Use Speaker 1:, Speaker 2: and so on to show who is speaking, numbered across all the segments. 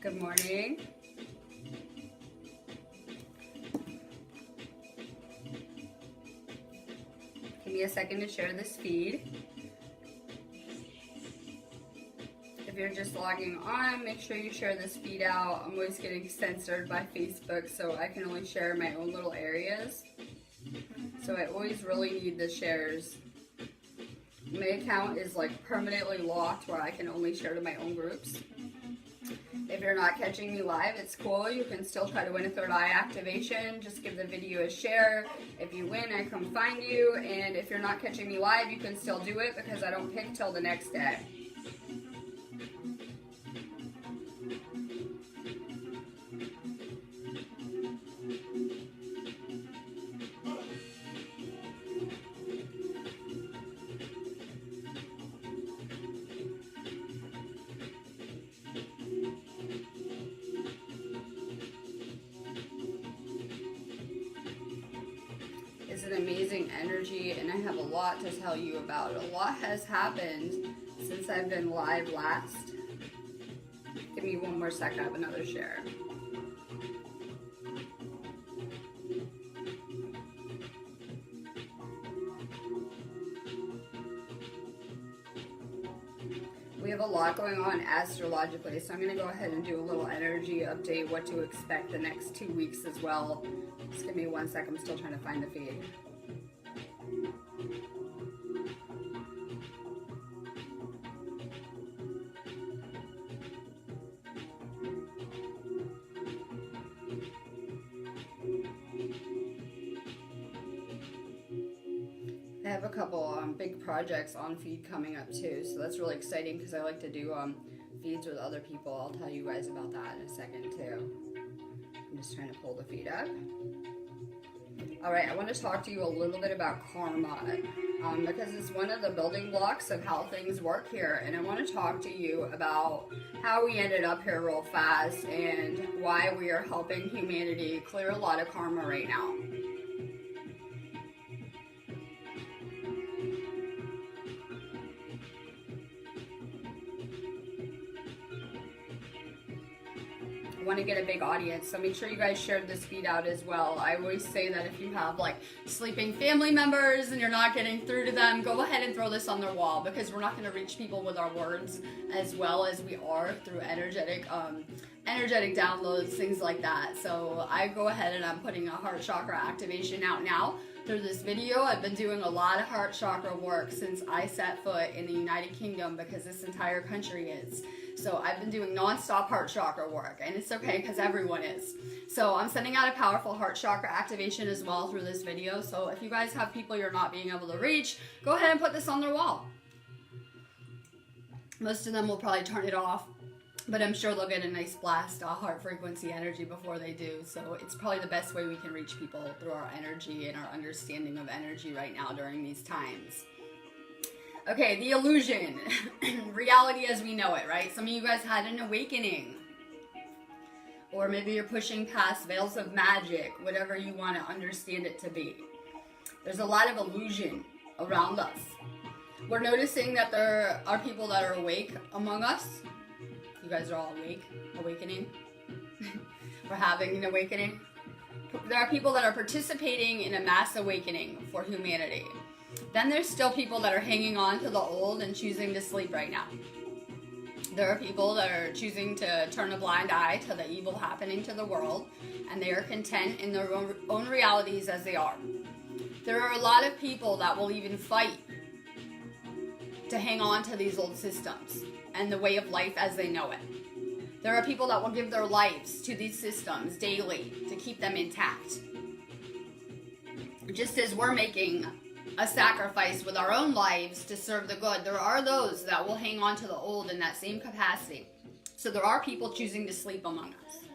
Speaker 1: Good morning. Give me a second to share this feed. If you're just logging on, make sure you share this feed out. I'm always getting censored by Facebook, so I can only share my own little areas. So I always really need the shares. My account is like permanently locked where I can only share to my own groups. If you're not catching me live, it's cool. You can still try to win a third eye activation. Just give the video a share. If you win, I come find you. And if you're not catching me live, you can still do it because I don't pick till the next day. It's an amazing energy, and I have a lot to tell you about. A lot has happened since I've been live last. Give me one more sec, I have another share. We have a lot going on astrologically, so I'm going to go ahead and do a little energy update, what to expect the next 2 weeks as well. Just give me one sec, I'm still trying to find the feed. I have a couple big projects on feed coming up too, so that's really exciting because I like to do feeds with other people. I'll tell you guys about that in a second too. I'm just trying to pull the feed up. Alright, I want to talk to you a little bit about karma because it's one of the building blocks of how things work here, and I want to talk to you about how we ended up here real fast and why we are helping humanity clear a lot of karma right now. I want to get a big audience, so make sure you guys share this feed out as well. I always say that if you have like sleeping family members and you're not getting through to them, go ahead and throw this on their wall, because we're not going to reach people with our words as well as we are through energetic downloads, things like that. So I go ahead and I'm putting a heart chakra activation out now through this video. I've been doing a lot of heart chakra work since I set foot in the United Kingdom, because this entire country is. So I've been doing non-stop heart chakra work, and it's okay because everyone is. So I'm sending out a powerful heart chakra activation as well through this video. So if you guys have people you're not being able to reach, go ahead and put this on their wall. Most of them will probably turn it off, but I'm sure they'll get a nice blast of heart frequency energy before they do. So it's probably the best way we can reach people through our energy and our understanding of energy right now during these times. Okay, the illusion. Reality as we know it, right? Some of you guys had an awakening. Or maybe you're pushing past veils of magic, whatever you want to understand it to be. There's a lot of illusion around us. We're noticing that there are people that are awake among us. You guys are all awake, awakening. We're having an awakening. There are people that are participating in a mass awakening for humanity. Then there's still people that are hanging on to the old and choosing to sleep right now. There are people that are choosing to turn a blind eye to the evil happening to the world, and they are content in their own realities as they are. There are a lot of people that will even fight to hang on to these old systems and the way of life as they know it. There are people that will give their lives to these systems daily to keep them intact. Just as we're making a sacrifice with our own lives to serve the good, there are those that will hang on to the old in that same capacity. So there are people choosing to sleep among us.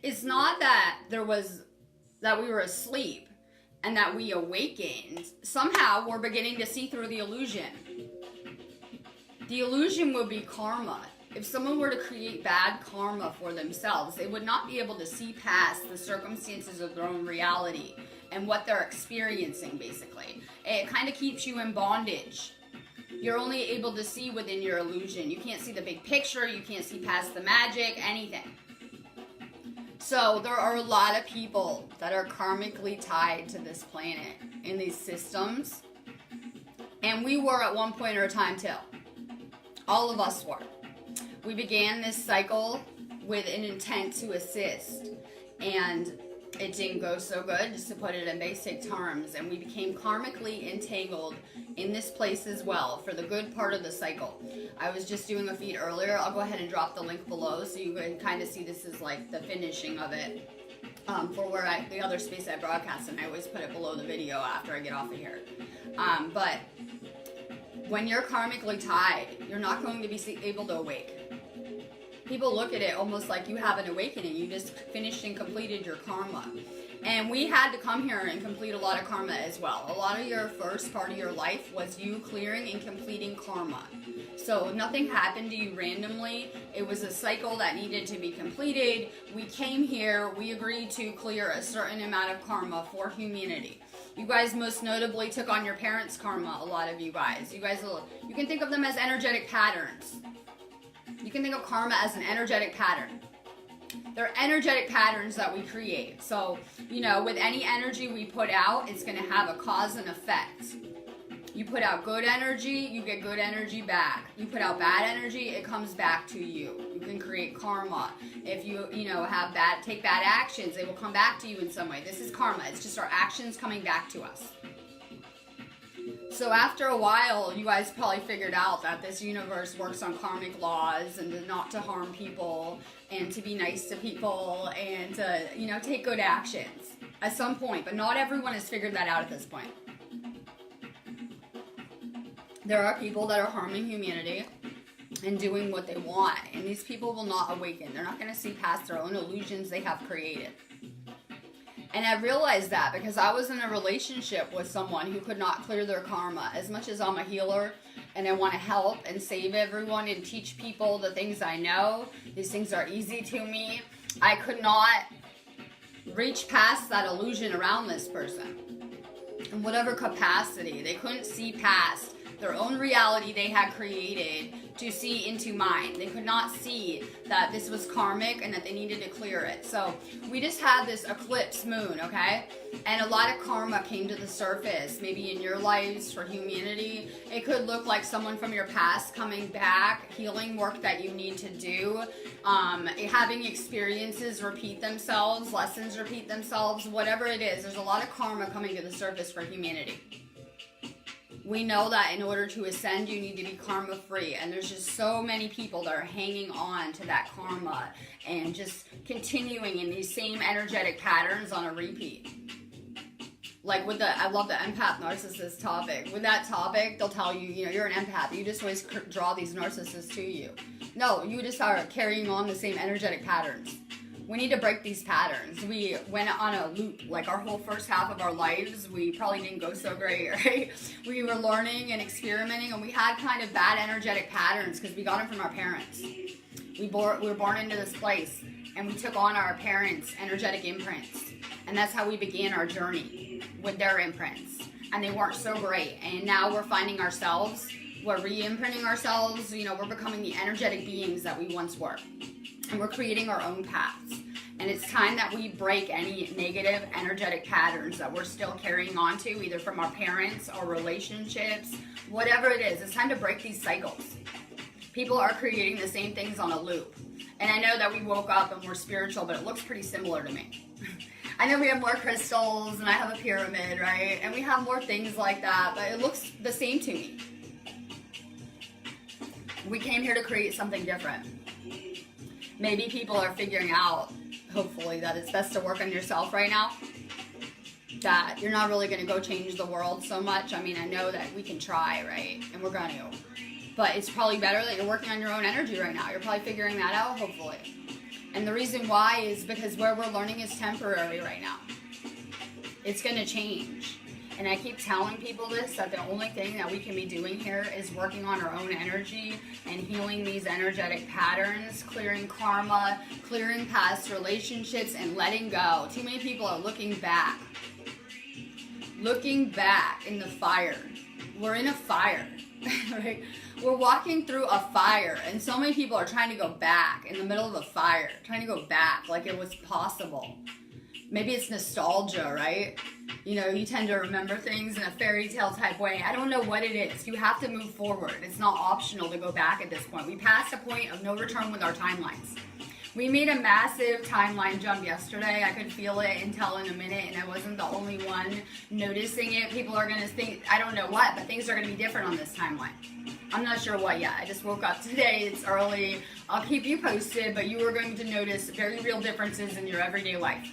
Speaker 1: It's not that we were asleep and that we awakened. Somehow we're beginning to see through the illusion. The illusion would be karma. If someone were to create bad karma for themselves, they would not be able to see past the circumstances of their own reality and what they're experiencing, basically. It kind of keeps you in bondage You're only able to see within your illusion. You can't see the big picture. You can't see past the magic, anything. So there are a lot of people that are karmically tied to this planet in these systems. And we were at one point or time too. All of us were. We began this cycle with an intent to assist. And it didn't go so good, just to put it in basic terms. And we became karmically entangled in this place as well for the good part of the cycle. I was just doing a feed earlier. I'll go ahead and drop the link below so you can kind of see this is like the finishing of it for where the other space I broadcast, and I always put it below the video after I get off of here. But when you're karmically tied, you're not going to be able to awake. People look at it almost like you have an awakening. You just finished and completed your karma. And we had to come here and complete a lot of karma as well. A lot of your first part of your life was you clearing and completing karma. So nothing happened to you randomly. It was a cycle that needed to be completed. We came here, we agreed to clear a certain amount of karma for humanity. You guys most notably took on your parents' karma, a lot of you guys. You can think of them as energetic patterns. You can think of karma as an energetic pattern. They're energetic patterns that we create. So, with any energy we put out, it's going to have a cause and effect. You put out good energy, you get good energy back. You put out bad energy, it comes back to you. You can create karma. If you, take bad actions, they will come back to you in some way. This is karma. It's just our actions coming back to us. So after a while, you guys probably figured out that this universe works on karmic laws and not to harm people and to be nice to people and to, take good actions at some point. But not everyone has figured that out at this point. There are people that are harming humanity and doing what they want. And these people will not awaken. They're not going to see past their own illusions they have created. And I realized that because I was in a relationship with someone who could not clear their karma. As much as I'm a healer and I want to help and save everyone and teach people the things I know, these things are easy to me, I could not reach past that illusion around this person. In whatever capacity, they couldn't see past their own reality they had created to see into mine. They could not see that this was karmic and that they needed to clear it. So we just had this eclipse moon, okay? And a lot of karma came to the surface, maybe in your lives for humanity. It could look like someone from your past coming back, healing work that you need to do, having experiences repeat themselves, lessons repeat themselves, whatever it is. There's a lot of karma coming to the surface for humanity. We know that in order to ascend, you need to be karma free. And there's just so many people that are hanging on to that karma and just continuing in these same energetic patterns on a repeat. Like I love the empath narcissist topic. With that topic, they'll tell you, you're an empath. You just always draw these narcissists to you. No, you just are carrying on the same energetic patterns. We need to break these patterns. We went on a loop, like our whole first half of our lives, we probably didn't go so great, right? We were learning and experimenting, and we had kind of bad energetic patterns because we got them from our parents. We were born into this place, and we took on our parents' energetic imprints, and that's how we began our journey with their imprints, and they weren't so great, and now we're finding ourselves, we're re-imprinting ourselves, we're becoming the energetic beings that we once were. And we're creating our own paths. And it's time that we break any negative energetic patterns that we're still carrying on to, either from our parents or relationships, whatever it is. It's time to break these cycles. People are creating the same things on a loop. And I know that we woke up and we're spiritual, but it looks pretty similar to me. I know we have more crystals and I have a pyramid, right? And we have more things like that, but it looks the same to me. We came here to create something different. Maybe people are figuring out, hopefully, that it's best to work on yourself right now. That you're not really going to go change the world so much. I mean, I know that we can try, right? And we're going to. But it's probably better that you're working on your own energy right now. You're probably figuring that out, hopefully. And the reason why is because where we're learning is temporary right now. It's going to change. And I keep telling people this, that the only thing that we can be doing here is working on our own energy and healing these energetic patterns, clearing karma, clearing past relationships, and letting go. Too many people are looking back in the fire. We're in a fire. right? We're walking through a fire, and so many people are trying to go back in the middle of a fire, trying to go back like it was possible. Maybe it's nostalgia, right? You know, you tend to remember things in a fairy tale type way. I don't know what it is. You have to move forward. It's not optional to go back at this point. We passed a point of no return with our timelines. We made a massive timeline jump yesterday. I could feel it and tell in a minute, and I wasn't the only one noticing it. People are going to think, I don't know what, but things are going to be different on this timeline. I'm not sure what yet. I just woke up today. It's early. I'll keep you posted, but you are going to notice very real differences in your everyday life.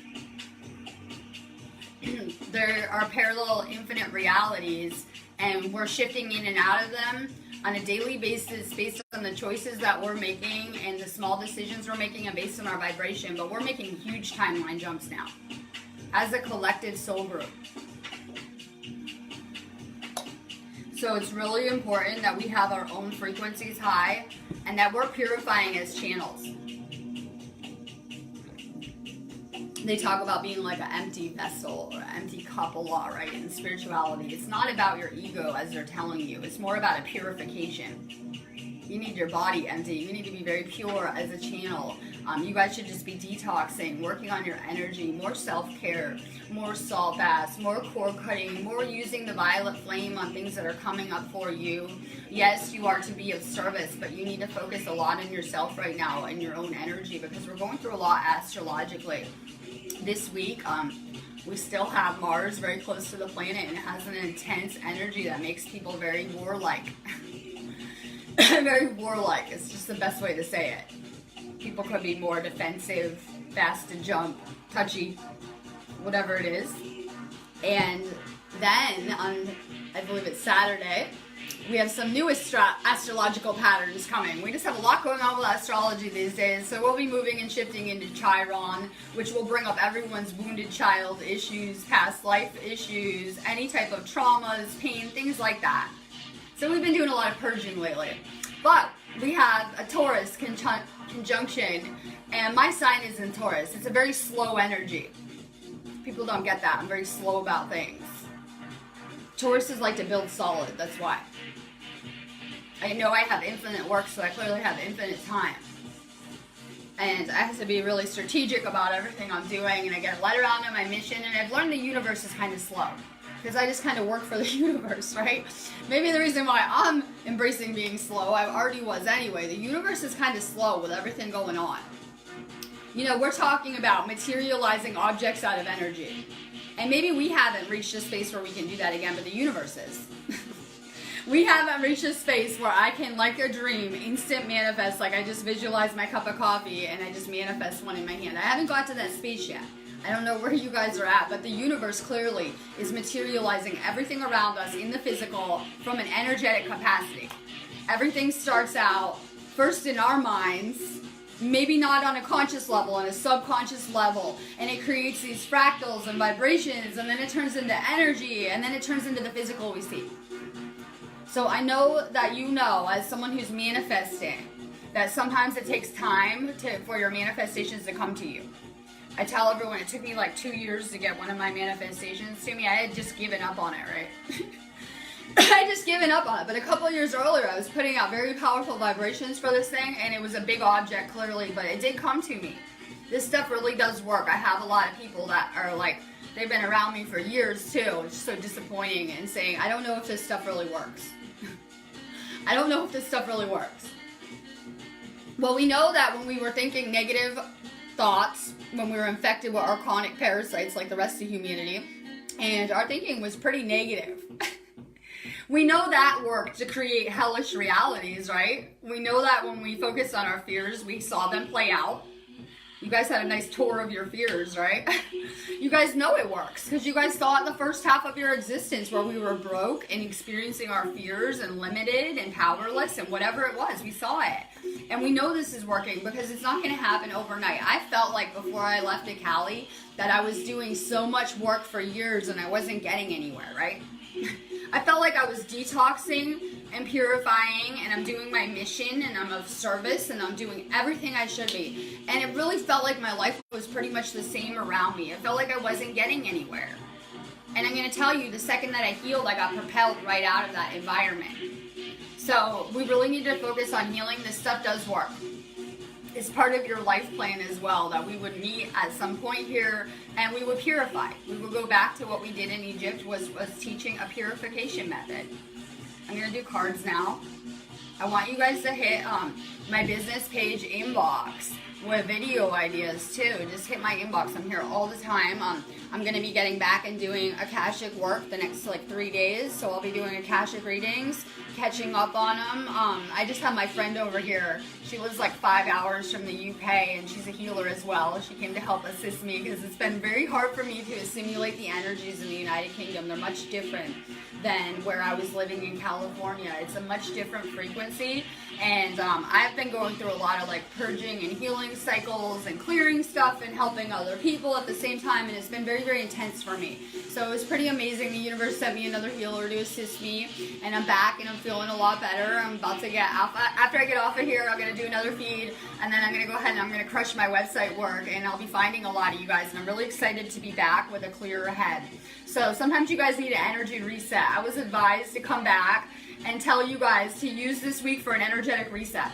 Speaker 1: There are parallel infinite realities, and we're shifting in and out of them on a daily basis based on the choices that we're making and the small decisions we're making and based on our vibration. But we're making huge timeline jumps now as a collective soul group. So it's really important that we have our own frequencies high and that we're purifying as channels. They talk about being like an empty vessel or an empty cup a lot, right? In spirituality, it's not about your ego as they're telling you. It's more about a purification. You need your body empty. You need to be very pure as a channel. You guys should just be detoxing, working on your energy, more self-care, more salt baths, more core cutting, more using the violet flame on things that are coming up for you. Yes, you are to be of service, but you need to focus a lot on yourself right now and your own energy because we're going through a lot astrologically. This week, we still have Mars very close to the planet, and it has an intense energy that makes people very warlike. Very warlike. It's just the best way to say it. People could be more defensive, fast to jump, touchy, whatever it is. And then on, I believe it's Saturday, we have some new astrological patterns coming. We just have a lot going on with astrology these days, so we'll be moving and shifting into Chiron, which will bring up everyone's wounded child issues, past life issues, any type of traumas, pain, things like that. So we've been doing a lot of purging lately. But we have a Taurus conjunction, and my sign is in Taurus. It's a very slow energy. People don't get that. I'm very slow about things. Tauruses like to build solid, that's why. I know I have infinite work, so I clearly have infinite time. And I have to be really strategic about everything I'm doing, and I get led around on my mission, and I've learned the universe is kind of slow. Because I just kind of work for the universe, right? Maybe the reason why I'm embracing being slow, I already was anyway. The universe is kind of slow with everything going on. You know, we're talking about materializing objects out of energy. And maybe we haven't reached a space where we can do that again, but the universe is. We haven't reached a space where I can, like a dream, instant manifest, like I just visualize my cup of coffee and I just manifest one in my hand. I haven't got to that space yet. I don't know where you guys are at, but the universe clearly is materializing everything around us in the physical from an energetic capacity. Everything starts out first in our minds, maybe not on a conscious level, on a subconscious level, and it creates these fractals and vibrations, and then it turns into energy, and then it turns into the physical we see. So I know that you know, as someone who's manifesting, that sometimes it takes time for your manifestations to come to you. I tell everyone it took me like 2 years to get one of my manifestations to me. I had just given up on it, right? I had just given up on it. But a couple of years earlier, I was putting out very powerful vibrations for this thing, and it was a big object, clearly, but it did come to me. This stuff really does work. I have a lot of people that are like, they've been around me for years, too. It's so disappointing and saying, I don't know if this stuff really works. I don't know if this stuff really works. Well, we know that when we were thinking negative thoughts, when we were infected with archonic parasites like the rest of humanity, and our thinking was pretty negative. We know that worked to create hellish realities, right? We know that when we focused on our fears, we saw them play out. You guys had a nice tour of your fears, right? You guys know it works because you guys saw it the first half of your existence where we were broke and experiencing our fears and limited and powerless and whatever it was. We saw it. And we know this is working because it's not going to happen overnight. I felt like before I left to Cali that I was doing so much work for years and I wasn't getting anywhere, right? I felt like I was detoxing and purifying and I'm doing my mission and I'm of service and I'm doing everything I should be. And it really felt like my life was pretty much the same around me. It felt like I wasn't getting anywhere. And I'm going to tell you, the second that I healed, I got propelled right out of that environment. So we really need to focus on healing. This stuff does work. It's part of your life plan as well, that we would meet at some point here and we would purify. We would go back to what we did in Egypt, was teaching a purification method. I'm going to do cards now. I want you guys to hit my business page inbox with video ideas too. Just hit my inbox. I'm here all the time. I'm going to be getting back and doing Akashic work the next like 3 days. So I'll be doing Akashic readings, catching up on them. I just have my friend over here. She lives like 5 hours from the UK and she's a healer as well. She came to help assist me because it's been very hard for me to assimilate the energies in the United Kingdom. They're much different than where I was living in California. It's a much different frequency, and I've been going through a lot of like purging and healing cycles and clearing stuff and helping other people at the same time, and it's been very, very intense for me. So it was pretty amazing. The universe sent me another healer to assist me, and I'm back and I'm feeling a lot better. I'm about to get off. After I get off of here, I'm going to do another feed, and then I'm going to go ahead and I'm going to crush my website work, and I'll be finding a lot of you guys, and I'm really excited to be back with a clearer head. So sometimes you guys need an energy reset. I was advised to come back and tell you guys to use this week for an energetic reset.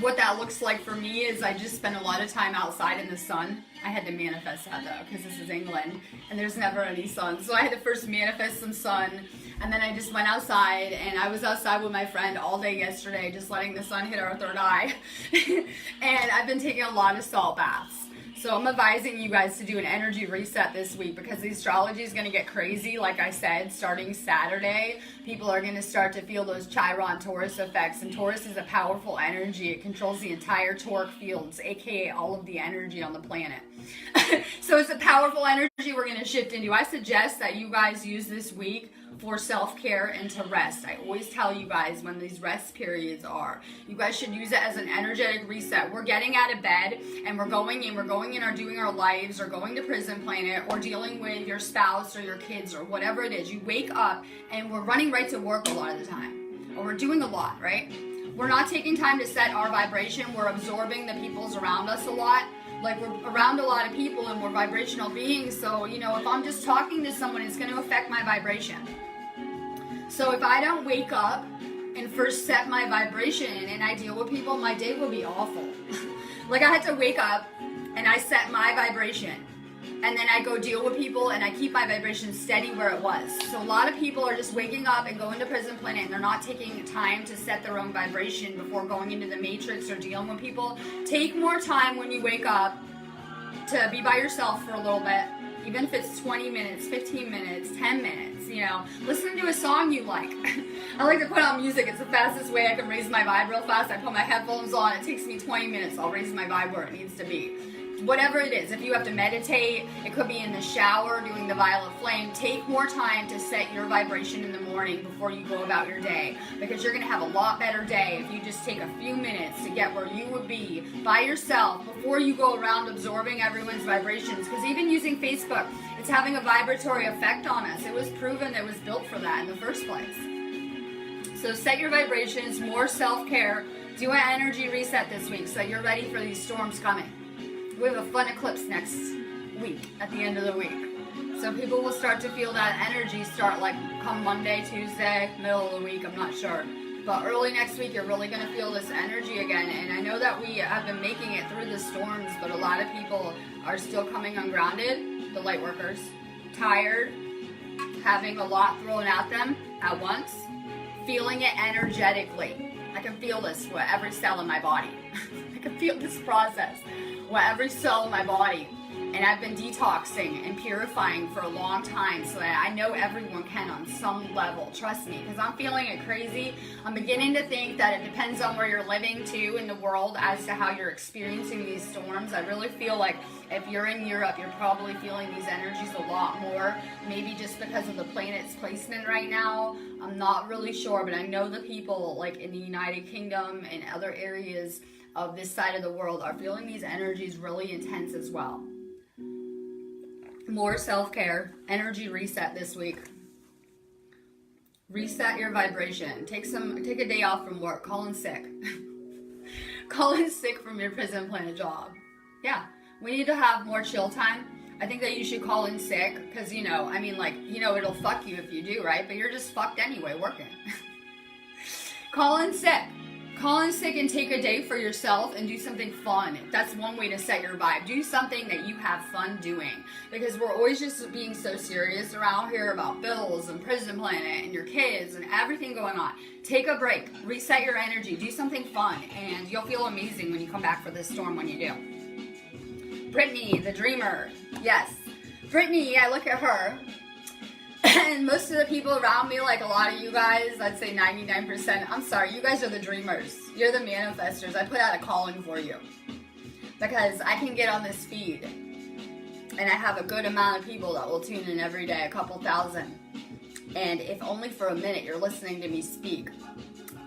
Speaker 1: What that looks like for me is I just spent a lot of time outside in the sun. I had to manifest that though, because this is England and there's never any sun. So I had to first manifest some sun, and then I just went outside, and I was outside with my friend all day yesterday, just letting the sun hit our third eye. And I've been taking a lot of salt baths. So I'm advising you guys to do an energy reset this week, because the astrology is going to get crazy. Like I said, starting Saturday, people are going to start to feel those Chiron Taurus effects. And Taurus is a powerful energy. It controls the entire toric fields, aka all of the energy on the planet. So it's a powerful energy we're going to shift into. I suggest that you guys use this week for self-care and to rest. I always tell you guys when these rest periods are, you guys should use it as an energetic reset. We're getting out of bed and we're going in or doing our lives, or going to Prison Planet, or dealing with your spouse or your kids or whatever it is. You wake up and we're running right to work a lot of the time, or we're doing a lot, right? We're not taking time to set our vibration. We're absorbing the peoples around us a lot. Like, we're around a lot of people and we're vibrational beings. So, you know, if I'm just talking to someone, it's going to affect my vibration. So if I don't wake up and first set my vibration and I deal with people, my day will be awful. Like, I had to wake up and I set my vibration, and then I go deal with people and I keep my vibration steady where it was. So a lot of people are just waking up and going to Prison Planet, and they're not taking time to set their own vibration before going into the matrix or dealing with people. Take more time when you wake up to be by yourself for a little bit, even if it's 20 minutes, 15 minutes, 10 minutes, you know. Listen to a song you like. I like to put on music. It's the fastest way I can raise my vibe real fast. I put my headphones on. It takes me 20 minutes. I'll raise my vibe where it needs to be. Whatever it is, if you have to meditate, it could be in the shower doing the Violet Flame. Take more time to set your vibration in the morning before you go about your day, because you're going to have a lot better day if you just take a few minutes to get where you would be by yourself before you go around absorbing everyone's vibrations. Because even using Facebook, it's having a vibratory effect on us. It was proven it was built for that in the first place. So set your vibrations, more self-care, do an energy reset this week so that you're ready for these storms coming. We have a fun eclipse next week, at the end of the week. So people will start to feel that energy start like come Monday, Tuesday, middle of the week, I'm not sure. But early next week, you're really going to feel this energy again. And I know that we have been making it through the storms, but a lot of people are still coming ungrounded, the light workers, tired, having a lot thrown at them at once, feeling it energetically. I can feel this with every cell in my body. I can feel this process with every cell in my body. And I've been detoxing and purifying for a long time, so that I know everyone can on some level. Trust me, because I'm feeling it crazy. I'm beginning to think that it depends on where you're living too in the world as to how you're experiencing these storms. I really feel like if you're in Europe, you're probably feeling these energies a lot more. Maybe just because of the planet's placement right now. I'm not really sure, but I know the people like in the United Kingdom and other areas of this side of the world are feeling these energies really intense as well. More self-care, energy reset this week. Reset your vibration. Take a day off from work. Call in sick. Call in sick from your Prison Planet job. Yeah, we need to have more chill time. I think that you should call in sick because, you know, it'll fuck you if you do, right? But you're just fucked anyway working. Call in sick. Call in sick and take a day for yourself and do something fun. That's one way to set your vibe. Do something that you have fun doing. Because we're always just being so serious around here about bills and Prison Planet and your kids and everything going on. Take a break. Reset your energy. Do something fun. And you'll feel amazing when you come back for this storm when you do. Brittany, the dreamer. Yes. Brittany, I look at her. And most of the people around me, like a lot of you guys, I'd say 99%, I'm sorry, you guys are the dreamers. You're the manifestors. I put out a calling for you. Because I can get on this feed. And I have a good amount of people that will tune in every day, a couple thousand. And if only for a minute you're listening to me speak.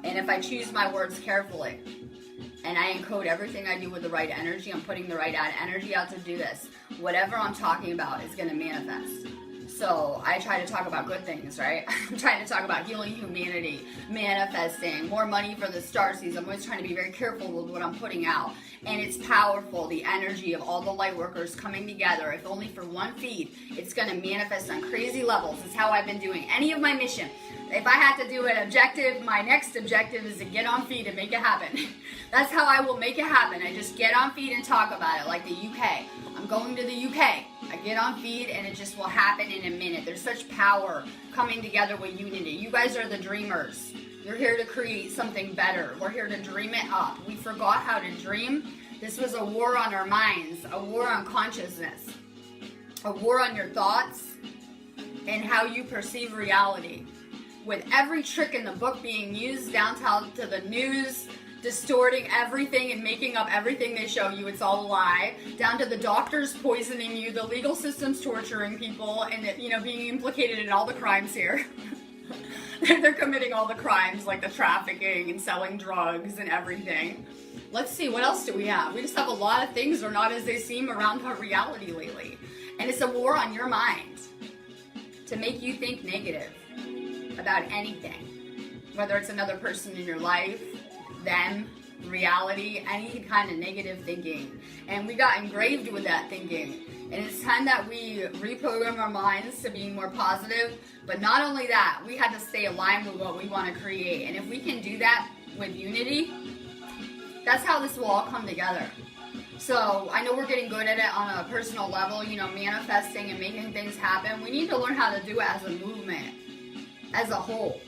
Speaker 1: And if I choose my words carefully, and I encode everything I do with the right energy, I'm putting the right energy out to do this. Whatever I'm talking about is going to manifest. So I try to talk about good things, right? I'm trying to talk about healing humanity, manifesting, more money for the starseeds. I'm always trying to be very careful with what I'm putting out. And it's powerful, the energy of all the light workers coming together. If only for one feed, it's going to manifest on crazy levels. It's how I've been doing any of my mission. If I had to do an objective, my next objective is to get on feed and make it happen. That's how I will make it happen. I just get on feed and talk about it, like the UK. I'm going to the UK. I get on feed and it just will happen in a minute. There's such power coming together with unity. You guys are the dreamers. You're here to create something better. We're here to dream it up. We forgot how to dream. This was a war on our minds, a war on consciousness, a war on your thoughts and how you perceive reality. With every trick in the book being used down to the news, distorting everything and making up everything they show you, it's all a lie, down to the doctors poisoning you, the legal system's torturing people, and being implicated in all the crimes here. They're committing all the crimes, like the trafficking and selling drugs and everything. Let's see, what else do we have? We just have a lot of things are not as they seem around our reality lately. And it's a war on your mind to make you think negative about anything, whether it's another person in your life, them, reality, any kind of negative thinking. And we got engraved with that thinking. And it's time that we reprogram our minds to being more positive. But not only that, we had to stay aligned with what we want to create. And if we can do that with unity, that's how this will all come together. So I know we're getting good at it on a personal level, manifesting and making things happen. We need to learn how to do it as a movement, as a whole.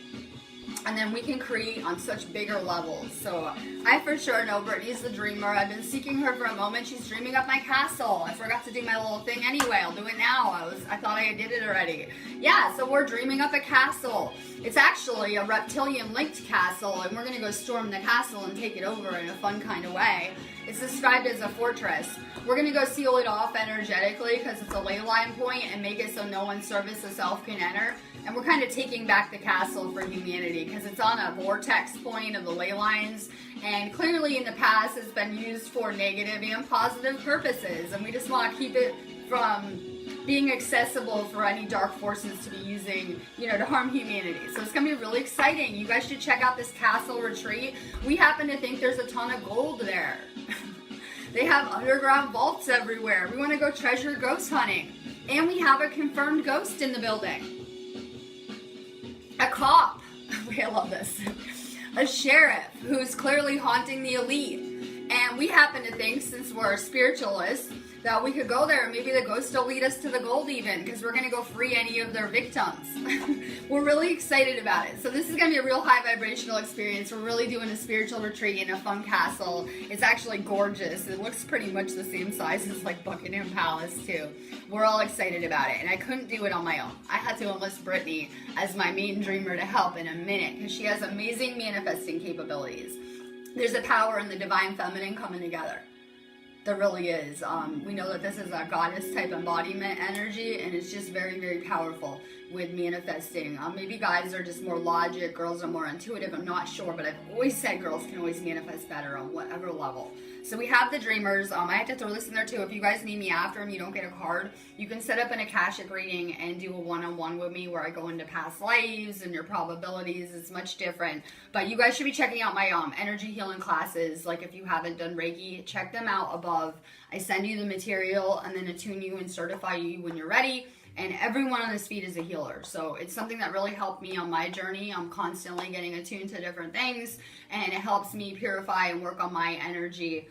Speaker 1: And then we can create on such bigger levels. So I for sure know Brittany's the dreamer. I've been seeking her for a moment. She's dreaming up my castle. I forgot to do my little thing anyway. I'll do it now. I thought I did it already. Yeah, so we're dreaming up a castle. It's actually a reptilian-linked castle, and we're going to go storm the castle and take it over in a fun kind of way. It's described as a fortress. We're going to go seal it off energetically because it's a ley line point and make it so no one service of self can enter. And we're kind of taking back the castle for humanity because it's on a vortex point of the ley lines. And clearly in the past it's been used for negative and positive purposes. And we just want to keep it from being accessible for any dark forces to be using, to harm humanity. So it's going to be really exciting. You guys should check out this castle retreat. We happen to think there's a ton of gold there. They have underground vaults everywhere. We want to go treasure ghost hunting. And we have a confirmed ghost in the building. A cop. I love this. A sheriff who's clearly haunting the elite. And we happen to think, since we're spiritualists, that we could go there and maybe the ghost will lead us to the gold even, because we're going to go free any of their victims. We're really excited about it. So this is going to be a real high vibrational experience. We're really doing a spiritual retreat in a fun castle. It's actually gorgeous. It looks pretty much the same size as like Buckingham Palace too. We're all excited about it, and I couldn't do it on my own. I had to enlist Brittany as my main dreamer to help in a minute, because she has amazing manifesting capabilities. There's a power in the divine feminine coming together. There really is. We know that this is a goddess type embodiment energy, and it's just very, very powerful with manifesting. Maybe guys are just more logic, girls are more intuitive, I'm not sure, but I've always said girls can always manifest better on whatever level. So we have the dreamers. I have to throw this in there too. If you guys need me after and you don't get a card, you can set up an Akashic reading and do a one-on-one with me where I go into past lives and your probabilities. It's much different. But you guys should be checking out my energy healing classes. Like if you haven't done Reiki, check them out above. I send you the material and then attune you and certify you when you're ready. And everyone on this feed is a healer. So it's something that really helped me on my journey. I'm constantly getting attuned to different things, and it helps me purify and work on my energy.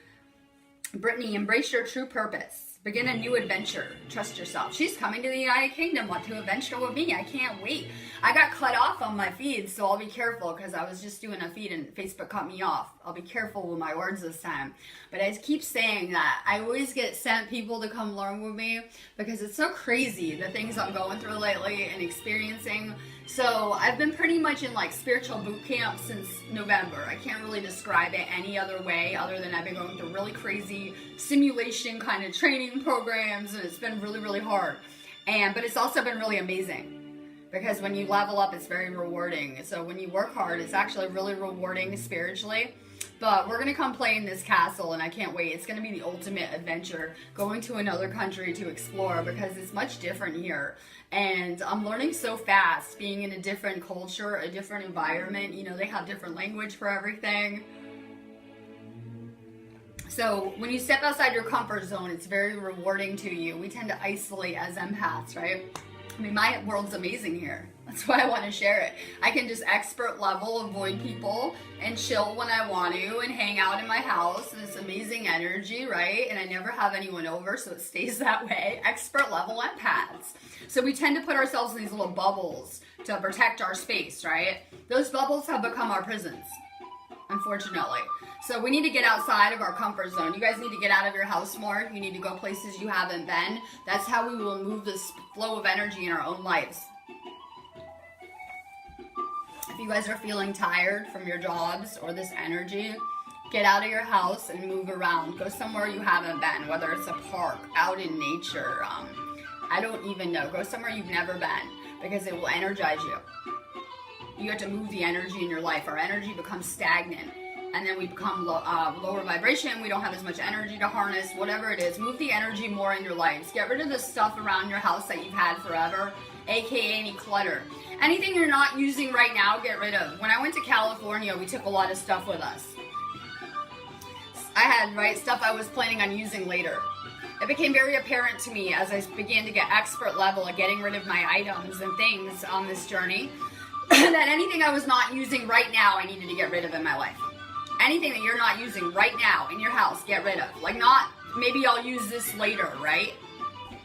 Speaker 1: Brittany, embrace your true purpose. Begin a new adventure. Trust yourself. She's coming to the United Kingdom. Want to adventure with me? I can't wait. I got cut off on my feed, so I'll be careful because I was just doing a feed and Facebook cut me off. I'll be careful with my words this time. But I keep saying that. I always get sent people to come learn with me because it's so crazy the things I'm going through lately and experiencing. So I've been pretty much in like spiritual boot camp since November. I can't really describe it any other way other than I've been going through really crazy simulation kind of training programs, and it's been really, really hard. But it's also been really amazing because when you level up, it's very rewarding. So when you work hard, it's actually really rewarding spiritually. But we're going to come play in this castle, and I can't wait. It's going to be the ultimate adventure, going to another country to explore because it's much different here. And I'm learning so fast, being in a different culture, a different environment. You know, they have different language for everything. So when you step outside your comfort zone, it's very rewarding to you. We tend to isolate as empaths, right? I mean, my world's amazing here. That's why I want to share it. I can just expert level avoid people and chill when I want to and hang out in my house. And it's amazing energy, right? And I never have anyone over, so it stays that way. Expert level empaths. So we tend to put ourselves in these little bubbles to protect our space, right? Those bubbles have become our prisons, unfortunately. So we need to get outside of our comfort zone. You guys need to get out of your house more. You need to go places you haven't been. That's how we will move this flow of energy in our own lives. If you guys are feeling tired from your jobs or this energy, get out of your house and move around. Go somewhere you haven't been, whether it's a park, out in nature. I don't even know. Go somewhere you've never been because it will energize you. You have to move the energy in your life. Our energy becomes stagnant. And then we become lower vibration. We don't have as much energy to harness, whatever it is. Move the energy more in your lives. Get rid of the stuff around your house that you've had forever, aka any clutter. Anything you're not using right now, get rid of. When I went to California, we took a lot of stuff with us. I had, stuff I was planning on using later. It became very apparent to me as I began to get expert level at getting rid of my items and things on this journey that anything I was not using right now, I needed to get rid of in my life. Anything that you're not using right now in your house, get rid of. Like not, maybe I'll use this later, right?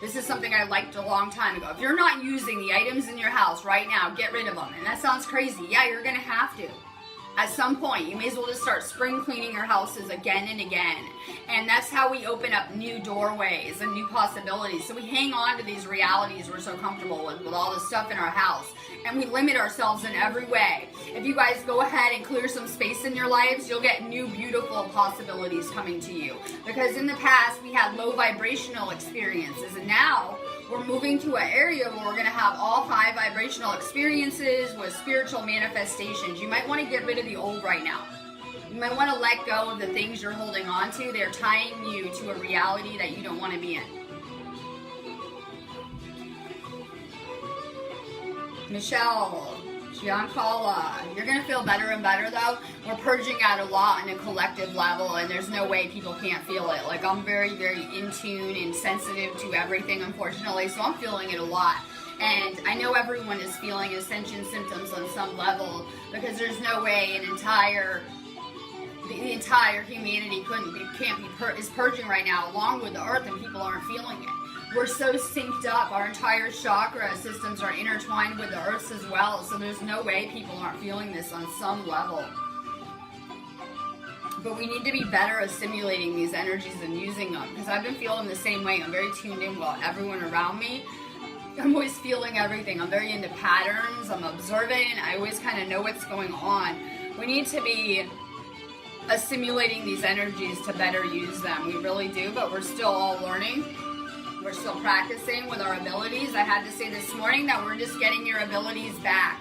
Speaker 1: This is something I liked a long time ago. If you're not using the items in your house right now, get rid of them. And that sounds crazy. Yeah, you're going to have to. At some point, you may as well just start spring cleaning your houses again and again. And that's how we open up new doorways and new possibilities. So we hang on to these realities we're so comfortable with all the stuff in our house. And we limit ourselves in every way. If you guys go ahead and clear some space in your lives, you'll get new, beautiful possibilities coming to you. Because in the past, we had low vibrational experiences. And now, we're moving to an area where we're going to have all high vibrational experiences with spiritual manifestations. You might want to get rid of the old right now. You might want to let go of the things you're holding on to. They're tying you to a reality that you don't want to be in. Michelle, Giancarlo, you're going to feel better and better though. We're purging out a lot on a collective level and there's no way people can't feel it. Like I'm very, very in tune and sensitive to everything, unfortunately, so I'm feeling it a lot. And I know everyone is feeling ascension symptoms on some level because there's no way the entire humanity is purging right now along with the earth and people aren't feeling it. We're so synced up. Our entire chakra systems are intertwined with the earth's as well. So there's no way people aren't feeling this on some level. But we need to be better at simulating these energies and using them. Because I've been feeling the same way. I'm very tuned in with everyone around me. I'm always feeling everything. I'm very into patterns. I'm observant. I always kind of know what's going on. We need to be assimilating these energies to better use them. We really do, but we're still all learning. We're still practicing with our abilities. I had to say this morning that we're just getting your abilities back.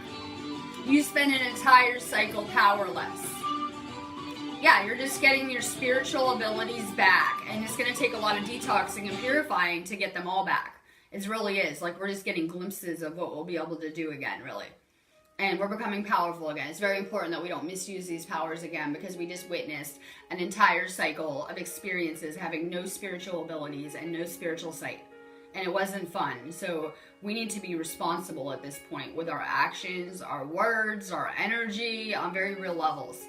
Speaker 1: You spend an entire cycle powerless. Yeah, you're just getting your spiritual abilities back. And it's going to take a lot of detoxing and purifying to get them all back. It really is. Like we're just getting glimpses of what we'll be able to do again, really. And we're becoming powerful again. It's very important that we don't misuse these powers again because we just witnessed an entire cycle of experiences having no spiritual abilities and no spiritual sight. and it wasn't fun. So we need to be responsible at this point with our actions, our words, our energy on very real levels.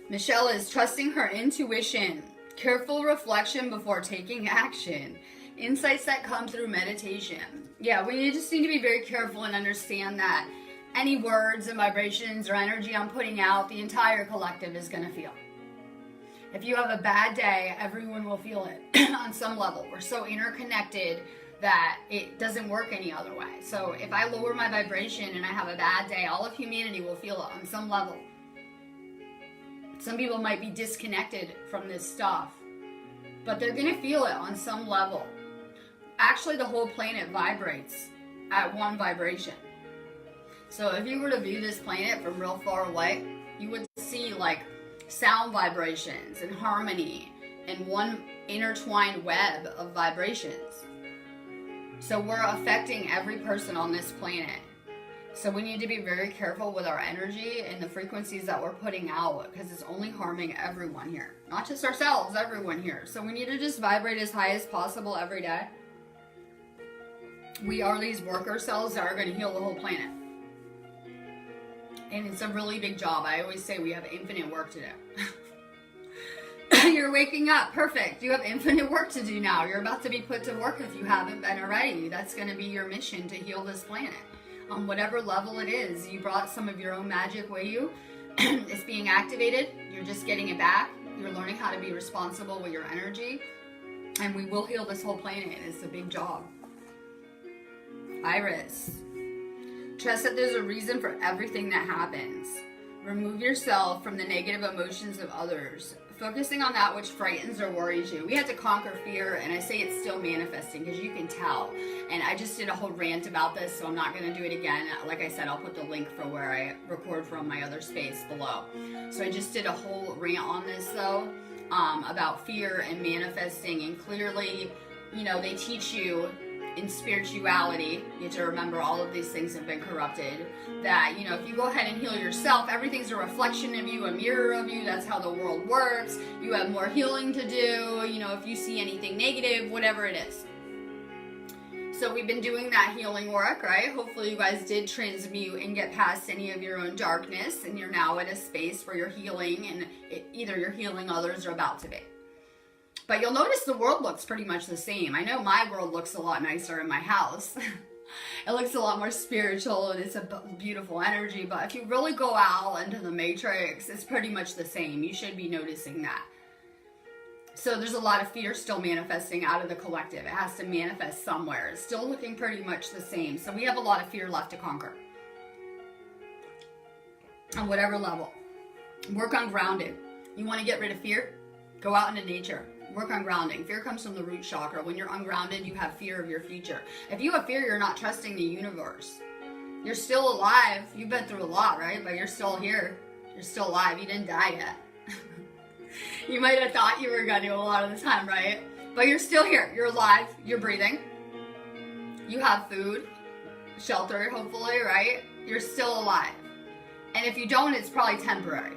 Speaker 1: Michelle is trusting her intuition, careful reflection before taking action, insights that come through meditation. Yeah, we just need to be very careful and understand that any words and vibrations or energy I'm putting out, the entire collective is going to feel. If you have a bad day, everyone will feel it on some level. We're so interconnected that it doesn't work any other way. So if I lower my vibration and I have a bad day, all of humanity will feel it on some level. Some people might be disconnected from this stuff, but they're going to feel it on some level. Actually, the whole planet vibrates at one vibration. So if you were to view this planet from real far away, you would see like sound vibrations and harmony and one intertwined web of vibrations. So we're affecting every person on this planet. So we need to be very careful with our energy and the frequencies that we're putting out, because it's only harming everyone here. Not just ourselves, everyone here. So we need to just vibrate as high as possible every day. We are these worker cells that are going to heal the whole planet. And it's a really big job. I always say we have infinite work to do. You're waking up. Perfect. You have infinite work to do now. You're about to be put to work if you haven't been already. That's going to be your mission, to heal this planet. On whatever level it is, you brought some of your own magic with you. It's being activated. You're just getting it back. You're learning how to be responsible with your energy. And we will heal this whole planet. It's a big job. Iris. Trust that there's a reason for everything that happens. Remove yourself from the negative emotions of others, focusing on that which frightens or worries you. We had to conquer fear, and I say it's still manifesting because you can tell. And I just did a whole rant about this, so I'm not going to do it again. Like I said, I'll put the link for where I record from my other space below. So I just did a whole rant on this, though, about fear and manifesting. And clearly, you know, they teach you in spirituality, you have to remember all of these things have been corrupted, that, you know, if you go ahead and heal yourself, everything's a reflection of you, a mirror of you. That's how the world works. You have more healing to do, you know, if you see anything negative, whatever it is. So we've been doing that healing work, right? Hopefully you guys did transmute and get past any of your own darkness, and you're now at a space where you're healing, and either you're healing others or about to be. But you'll notice the world looks pretty much the same. I know my world looks a lot nicer in my house. It looks a lot more spiritual, and it's a beautiful energy. But if you really go out into the matrix, it's pretty much the same. You should be noticing that. So there's a lot of fear still manifesting out of the collective. It has to manifest somewhere. It's still looking pretty much the same. So we have a lot of fear left to conquer. On whatever level. Work on grounded. You want to get rid of fear? Go out into nature. Work on grounding. Fear comes from the root chakra. When you're ungrounded, you have fear of your future. If you have fear, you're not trusting the universe. You're still alive. You've been through a lot, right? But you're still here. You're still alive. You didn't die yet. You might have thought you were going to a lot of the time, right? But you're still here. You're alive. You're breathing. You have food, shelter, hopefully, right? You're still alive. And if you don't, it's probably temporary.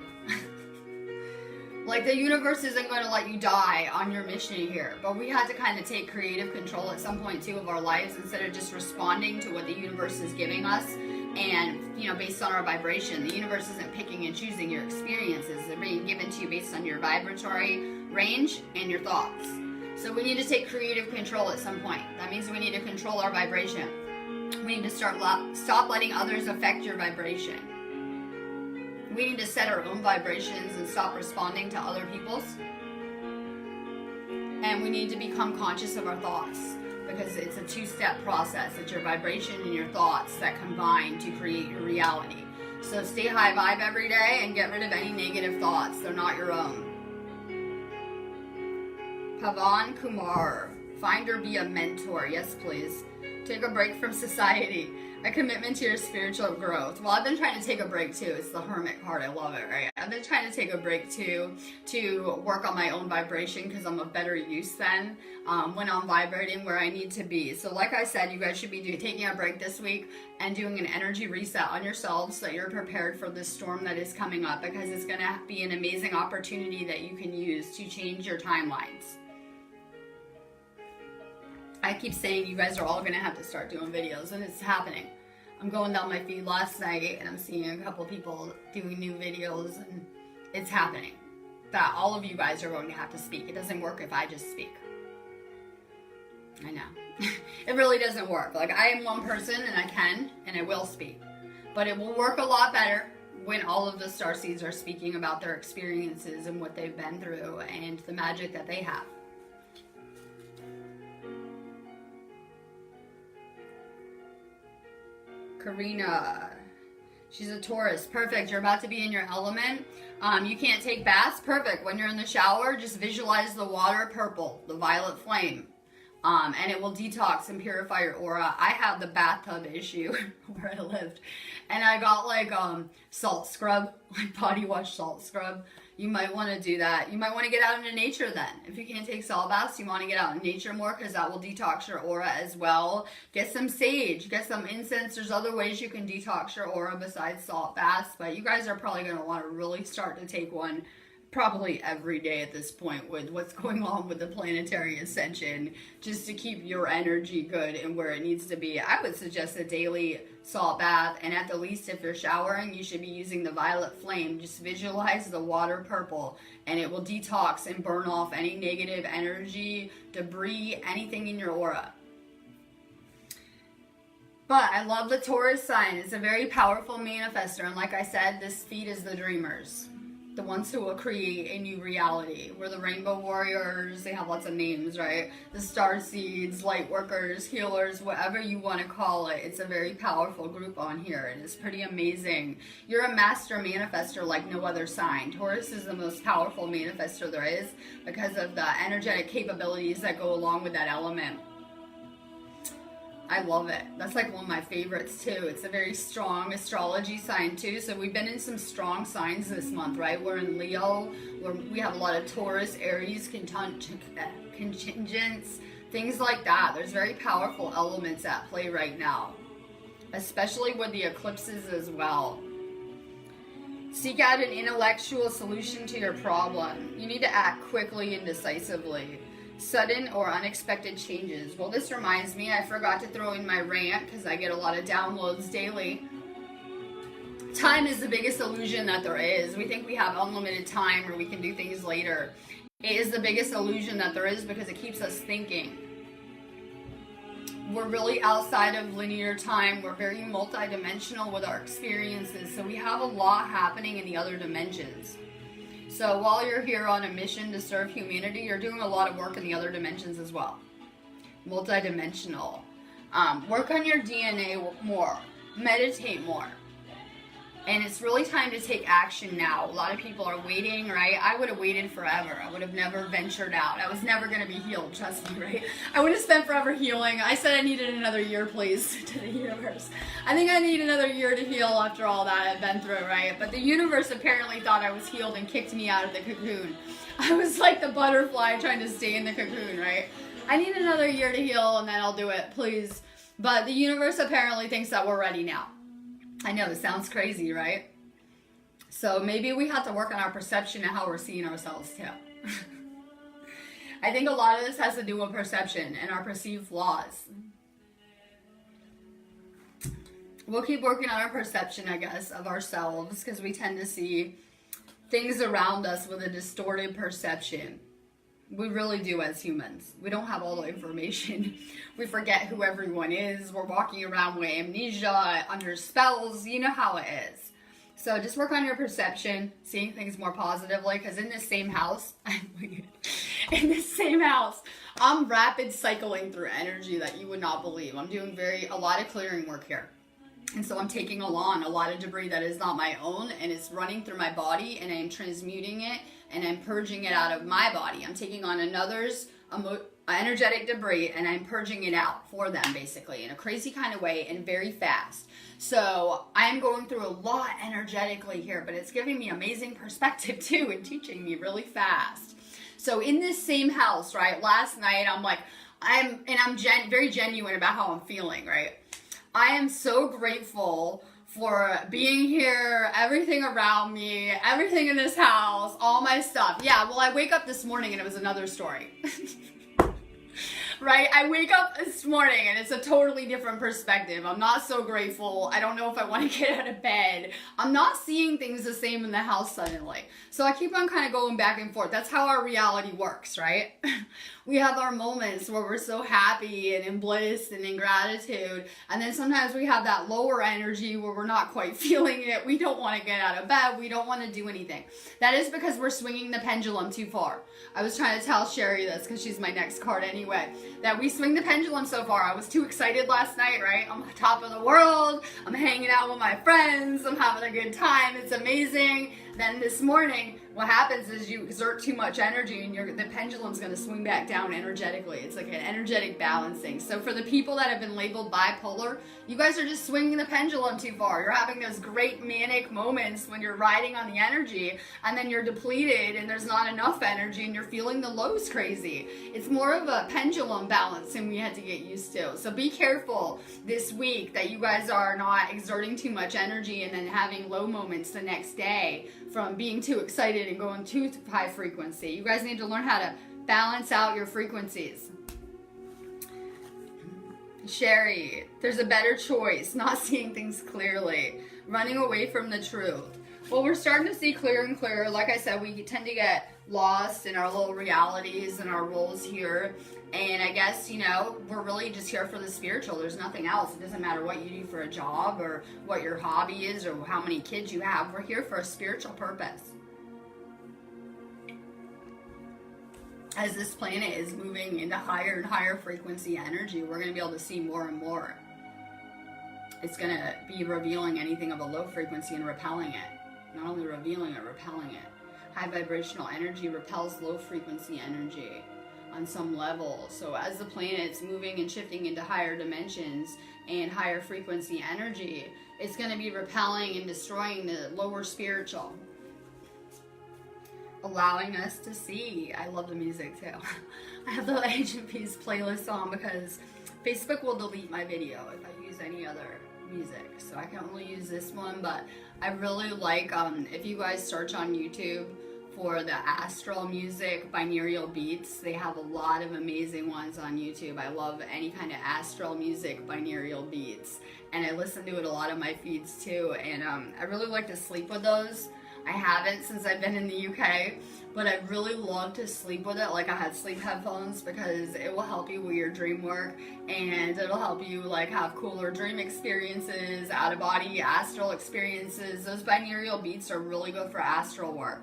Speaker 1: Like, the universe isn't going to let you die on your mission here. But we had to kind of take creative control at some point, too, of our lives, instead of just responding to what the universe is giving us. And, you know, based on our vibration, the universe isn't picking and choosing your experiences. They're being given to you based on your vibratory range and your thoughts. So we need to take creative control at some point. That means we need to control our vibration. We need to stop letting others affect your vibration. We need to set our own vibrations and stop responding to other people's. And we need to become conscious of our thoughts, because it's a two-step process. It's your vibration and your thoughts that combine to create your reality. So stay high vibe every day and get rid of any negative thoughts. They're not your own. Pavan Kumar. Find or be a mentor. Yes, please. Take a break from society. A commitment to your spiritual growth. Well, I've been trying to take a break too. It's the hermit card. I love it, right? I've been trying to take a break too, to work on my own vibration, because I'm of better use then when I'm vibrating where I need to be. So like I said, you guys should be taking a break this week and doing an energy reset on yourselves so that you're prepared for this storm that is coming up, because it's going to be an amazing opportunity that you can use to change your timelines. I keep saying you guys are all going to have to start doing videos, and it's happening. I'm going down my feed last night, and I'm seeing a couple people doing new videos, and it's happening. That all of you guys are going to have to speak. It doesn't work if I just speak. I know. It really doesn't work. Like, I am one person, and I can, and I will speak. But it will work a lot better when all of the starseeds are speaking about their experiences and what they've been through and the magic that they have. Karina, she's a Taurus. Perfect. You're about to be in your element. You can't take baths. Perfect. When you're in the shower, just visualize the water purple, the violet flame. And it will detox and purify your aura. I have the bathtub issue where I lived. And I got like salt scrub, like body wash salt scrub. You might want to do that. You might want to get out into nature then. If you can't take salt baths, you want to get out in nature more because that will detox your aura as well. Get some sage, get some incense. There's other ways you can detox your aura besides salt baths. But you guys are probably going to want to really start to take one probably every day at this point with what's going on with the planetary ascension, just to keep your energy good and where it needs to be. I would suggest a daily salt bath, and at the least if you're showering, you should be using the violet flame. Just visualize the water purple, and it will detox and burn off any negative energy, debris, anything in your aura. But I love the Taurus sign. It's a very powerful manifestor, and like I said, this feed is the dreamers. The ones who will create a new reality. We're the Rainbow Warriors. They have lots of names, right? The Star Seeds, Light Workers, Healers, whatever you want to call it. It's a very powerful group on here, and it's pretty amazing. You're a master manifestor like no other sign. Taurus is the most powerful manifestor there is because of the energetic capabilities that go along with that element. I love it. That's like one of my favorites too. It's a very strong astrology sign too. So we've been in some strong signs this month, right? We're in Leo. We have a lot of Taurus, Aries, contingents, things like that. There's very powerful elements at play right now, especially with the eclipses as well. Seek out an intellectual solution to your problem. You need to act quickly and decisively. Sudden or unexpected changes. Well, this reminds me, I forgot to throw in my rant because I get a lot of downloads daily. Time is the biggest illusion that there is. We think we have unlimited time or we can do things later. It is the biggest illusion that there is because it keeps us thinking. We're really outside of linear time. We're very multidimensional with our experiences. So we have a lot happening in the other dimensions. So while you're here on a mission to serve humanity, you're doing a lot of work in the other dimensions as well. Multidimensional. Work on your DNA more. Meditate more. And it's really time to take action now. A lot of people are waiting, right? I would have waited forever. I would have never ventured out. I was never going to be healed, trust me, right? I would have spent forever healing. I said I needed another year, please, to the universe. I think I need another year to heal after all that I've been through, right? But the universe apparently thought I was healed and kicked me out of the cocoon. I was like the butterfly trying to stay in the cocoon, right? I need another year to heal and then I'll do it, please. But the universe apparently thinks that we're ready now. I know, it sounds crazy, right? So maybe we have to work on our perception and how we're seeing ourselves too. I think a lot of this has to do with perception and our perceived flaws. We'll keep working on our perception, I guess, of ourselves because we tend to see things around us with a distorted perception. We really do as humans. We don't have all the information. We forget who everyone is. We're walking around with amnesia, under spells. You know how it is. So just work on your perception, seeing things more positively. Because in this same house, I'm rapid cycling through energy that you would not believe. I'm doing a lot of clearing work here. And so I'm taking along a lot of debris that is not my own, and it's running through my body, and I'm transmuting it, and I'm purging it out of my body. I'm taking on another's energetic debris, and I'm purging it out for them, basically, in a crazy kind of way and very fast. So I'm going through a lot energetically here, but it's giving me amazing perspective, too, and teaching me really fast. So in this same house, right, last night, I'm very genuine about how I'm feeling, right? I am so grateful for being here, everything around me, everything in this house, all my stuff. Yeah, well, I wake up this morning and it was another story. Right? I wake up this morning and it's a totally different perspective. I'm not so grateful. I don't know if I want to get out of bed. I'm not seeing things the same in the house suddenly. So I keep on kind of going back and forth. That's how our reality works, right? We have our moments where we're so happy and in bliss and in gratitude. And then sometimes we have that lower energy where we're not quite feeling it. We don't want to get out of bed. We don't want to do anything. That is because we're swinging the pendulum too far. I was trying to tell Sherry this because she's my next card anyway, that we swing the pendulum so far. I was too excited last night, right? I'm on top of the world. I'm hanging out with my friends. I'm having a good time. It's amazing. Then this morning, what happens is you exert too much energy and the pendulum's going to swing back down energetically. It's like an energetic balancing. So for the people that have been labeled bipolar, you guys are just swinging the pendulum too far. You're having those great manic moments when you're riding on the energy, and then you're depleted and there's not enough energy and you're feeling the lows crazy. It's more of a pendulum balancing we had to get used to. So be careful this week that you guys are not exerting too much energy and then having low moments the next day from being too excited and going too high frequency. You guys need to learn how to balance out your frequencies. Sherry, there's a better choice, not seeing things clearly, running away from the truth. Well, we're starting to see clearer and clearer. Like I said, we tend to get lost in our little realities and our roles here. And I guess, we're really just here for the spiritual. There's nothing else. It doesn't matter what you do for a job or what your hobby is or how many kids you have. We're here for a spiritual purpose. As this planet is moving into higher and higher frequency energy, we're going to be able to see more and more. It's going to be revealing anything of a low frequency and repelling it. Not only revealing it, repelling it. High vibrational energy repels low frequency energy on some level. So as the planet's moving and shifting into higher dimensions and higher frequency energy, it's going to be repelling and destroying the lower spiritual, allowing us to see. I love the music too. I have the Ancient Peace playlist on because Facebook will delete my video if I use any other music, so I can only use this one. But I really like, if you guys search on YouTube for the astral music, binaural beats, they have a lot of amazing ones on YouTube. I love any kind of astral music, binaural beats, and I listen to it a lot of my feeds too. And I really like to sleep with those. I haven't since I've been in the UK, but I really love to sleep with it. Like, I had sleep headphones because it will help you with your dream work, and it'll help you like have cooler dream experiences, out of body astral experiences. Those binaural beats are really good for astral work.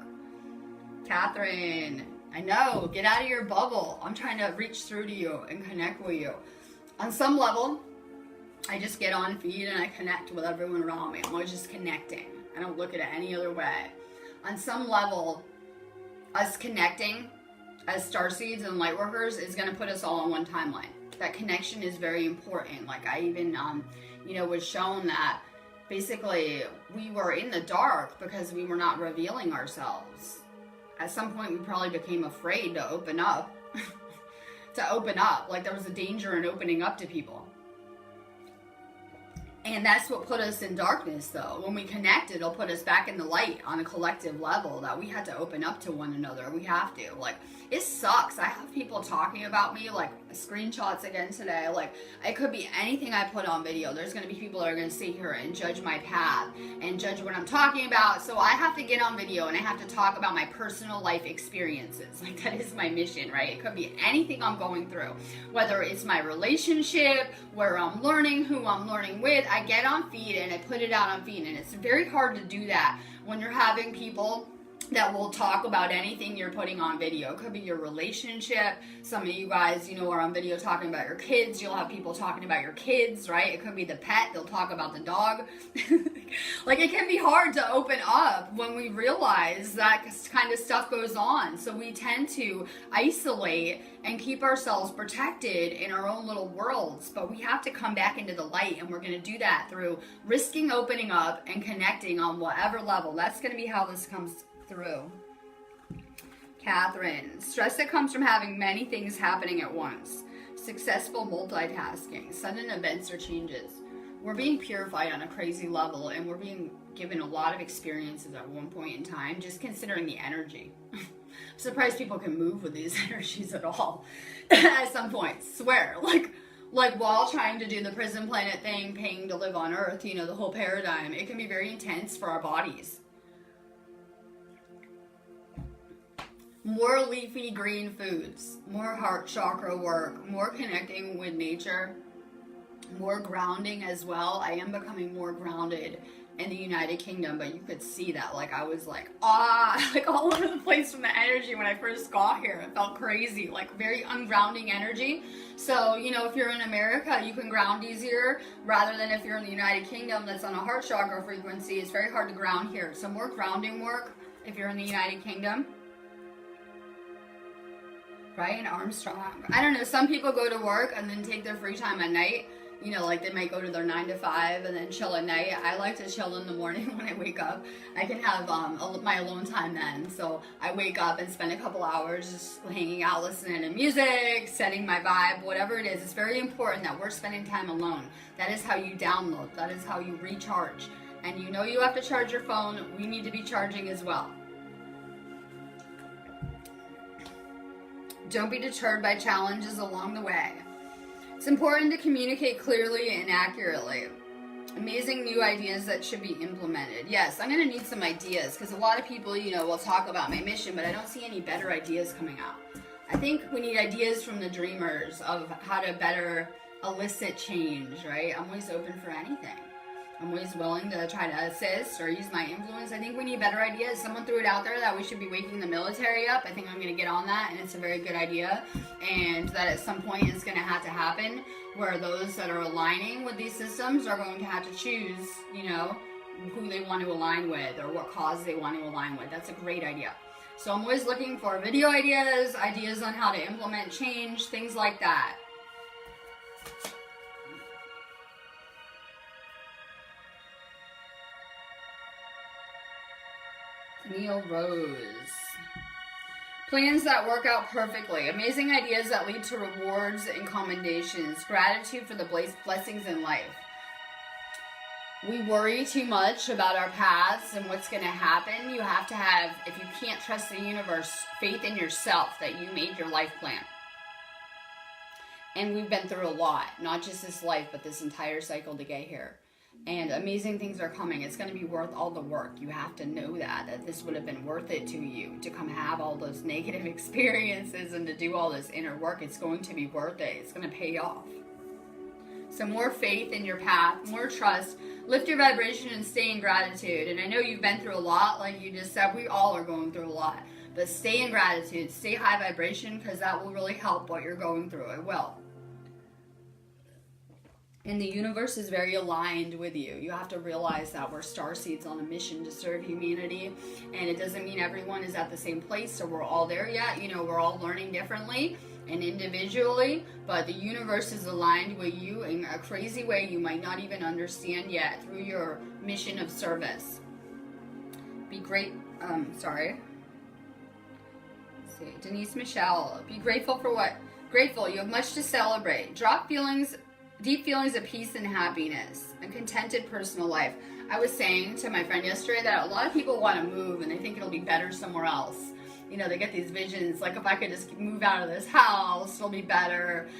Speaker 1: Catherine, I know, get out of your bubble. I'm trying to reach through to you and connect with you. On some level, I just get on feed and I connect with everyone around me. I'm always just connecting. I don't look at it any other way. On some level, us connecting as starseeds and light workers is going to put us all on one timeline. That connection is very important. Like, I even, was shown that basically we were in the dark because we were not revealing ourselves. At some point, we probably became afraid to open up. Like, there was a danger in opening up to people. And that's what put us in darkness, though. When we connect, it'll put us back in the light on a collective level, that we had to open up to one another. We have to. Like, it sucks. I have people talking about me, like, screenshots again today. Like, it could be anything I put on video. There's going to be people that are going to sit here and judge my path and judge what I'm talking about. So I have to get on video and I have to talk about my personal life experiences. Like, that is my mission, right? It could be anything I'm going through. Whether it's my relationship, where I'm learning, who I'm learning with. I get on feed and I put it out on feed, and it's very hard to do that when you're having people that will talk about anything you're putting on video. It could be your relationship. Some of you guys, are on video talking about your kids. You'll have people talking about your kids, right? It could be the pet. They'll talk about the dog. Like, it can be hard to open up when we realize that kind of stuff goes on. So we tend to isolate and keep ourselves protected in our own little worlds. But we have to come back into the light, and we're going to do that through risking opening up and connecting on whatever level. That's going to be how this comes through. Catherine, stress that comes from having many things happening at once. Successful multitasking, sudden events or changes. We're being purified on a crazy level, and we're being given a lot of experiences at one point in time, just considering the energy. Surprised people can move with these energies at all at some point. Swear. Like while trying to do the prison planet thing, paying to live on Earth, you know, the whole paradigm, it can be very intense for our bodies. More leafy green foods, more heart chakra work, more connecting with nature, more grounding as well. I am becoming more grounded in the United Kingdom, but you could see that, like, I was like, like all over the place from the energy when I first got here. It felt crazy, like very ungrounding energy. So, you know, if you're in America, you can ground easier, rather than if you're in the United Kingdom that's on a heart chakra frequency. It's very hard to ground here. So more grounding work if you're in the United Kingdom. Brian Armstrong. I don't know, some people go to work and then take their free time at night. You know, like they might go to their 9 to 5 and then chill at night. I like to chill in the morning when I wake up. I can have my alone time then. So I wake up and spend a couple hours just hanging out, listening to music, setting my vibe, whatever it is. It's very important that we're spending time alone. That is how you download. That is how you recharge. And you know you have to charge your phone. We need to be charging as well. Don't be deterred by challenges along the way. It's important to communicate clearly and accurately. Amazing new ideas that should be implemented. Yes, I'm going to need some ideas, because a lot of people, you know, will talk about my mission, but I don't see any better ideas coming out. I think we need ideas from the dreamers of how to better elicit change, right? I'm always open for anything. I'm always willing to try to assist or use my influence. I think we need better ideas. Someone threw it out there that we should be waking the military up. I think I'm going to get on that, and it's a very good idea. And that at some point it's going to have to happen, where those that are aligning with these systems are going to have to choose, you know, who they want to align with or what cause they want to align with. That's a great idea. So I'm always looking for video ideas, ideas on how to implement change, things like that. Neil Rose. Plans that work out perfectly. Amazing ideas that lead to rewards and commendations. Gratitude for the blessings in life. We worry too much about our paths and what's going to happen. You have to have, if you can't trust the universe, faith in yourself that you made your life plan. And we've been through a lot, not just this life, but this entire cycle to get here. And amazing things are coming. It's going to be worth all the work. You have to know that this would have been worth it to you to come have all those negative experiences and to do all this inner work. It's going to be worth it. It's going to pay off. So more faith in your path, more trust. Lift your vibration and stay in gratitude. And I know you've been through a lot, like you just said. We all are going through a lot. But stay in gratitude. Stay high vibration, because that will really help what you're going through. It will. And the universe is very aligned with you. You have to realize that we're starseeds on a mission to serve humanity. And it doesn't mean everyone is at the same place, so we're all there yet. You know, we're all learning differently and individually. But the universe is aligned with you in a crazy way you might not even understand yet through your mission of service. Be great. Sorry. Let's see. Denise Michelle. Be grateful for what? Grateful. You have much to celebrate. Drop feelings. Deep feelings of peace and happiness, a contented personal life. I was saying to my friend yesterday that a lot of people want to move and they think it'll be better somewhere else. You know, they get these visions, like if I could just move out of this house, it'll be better.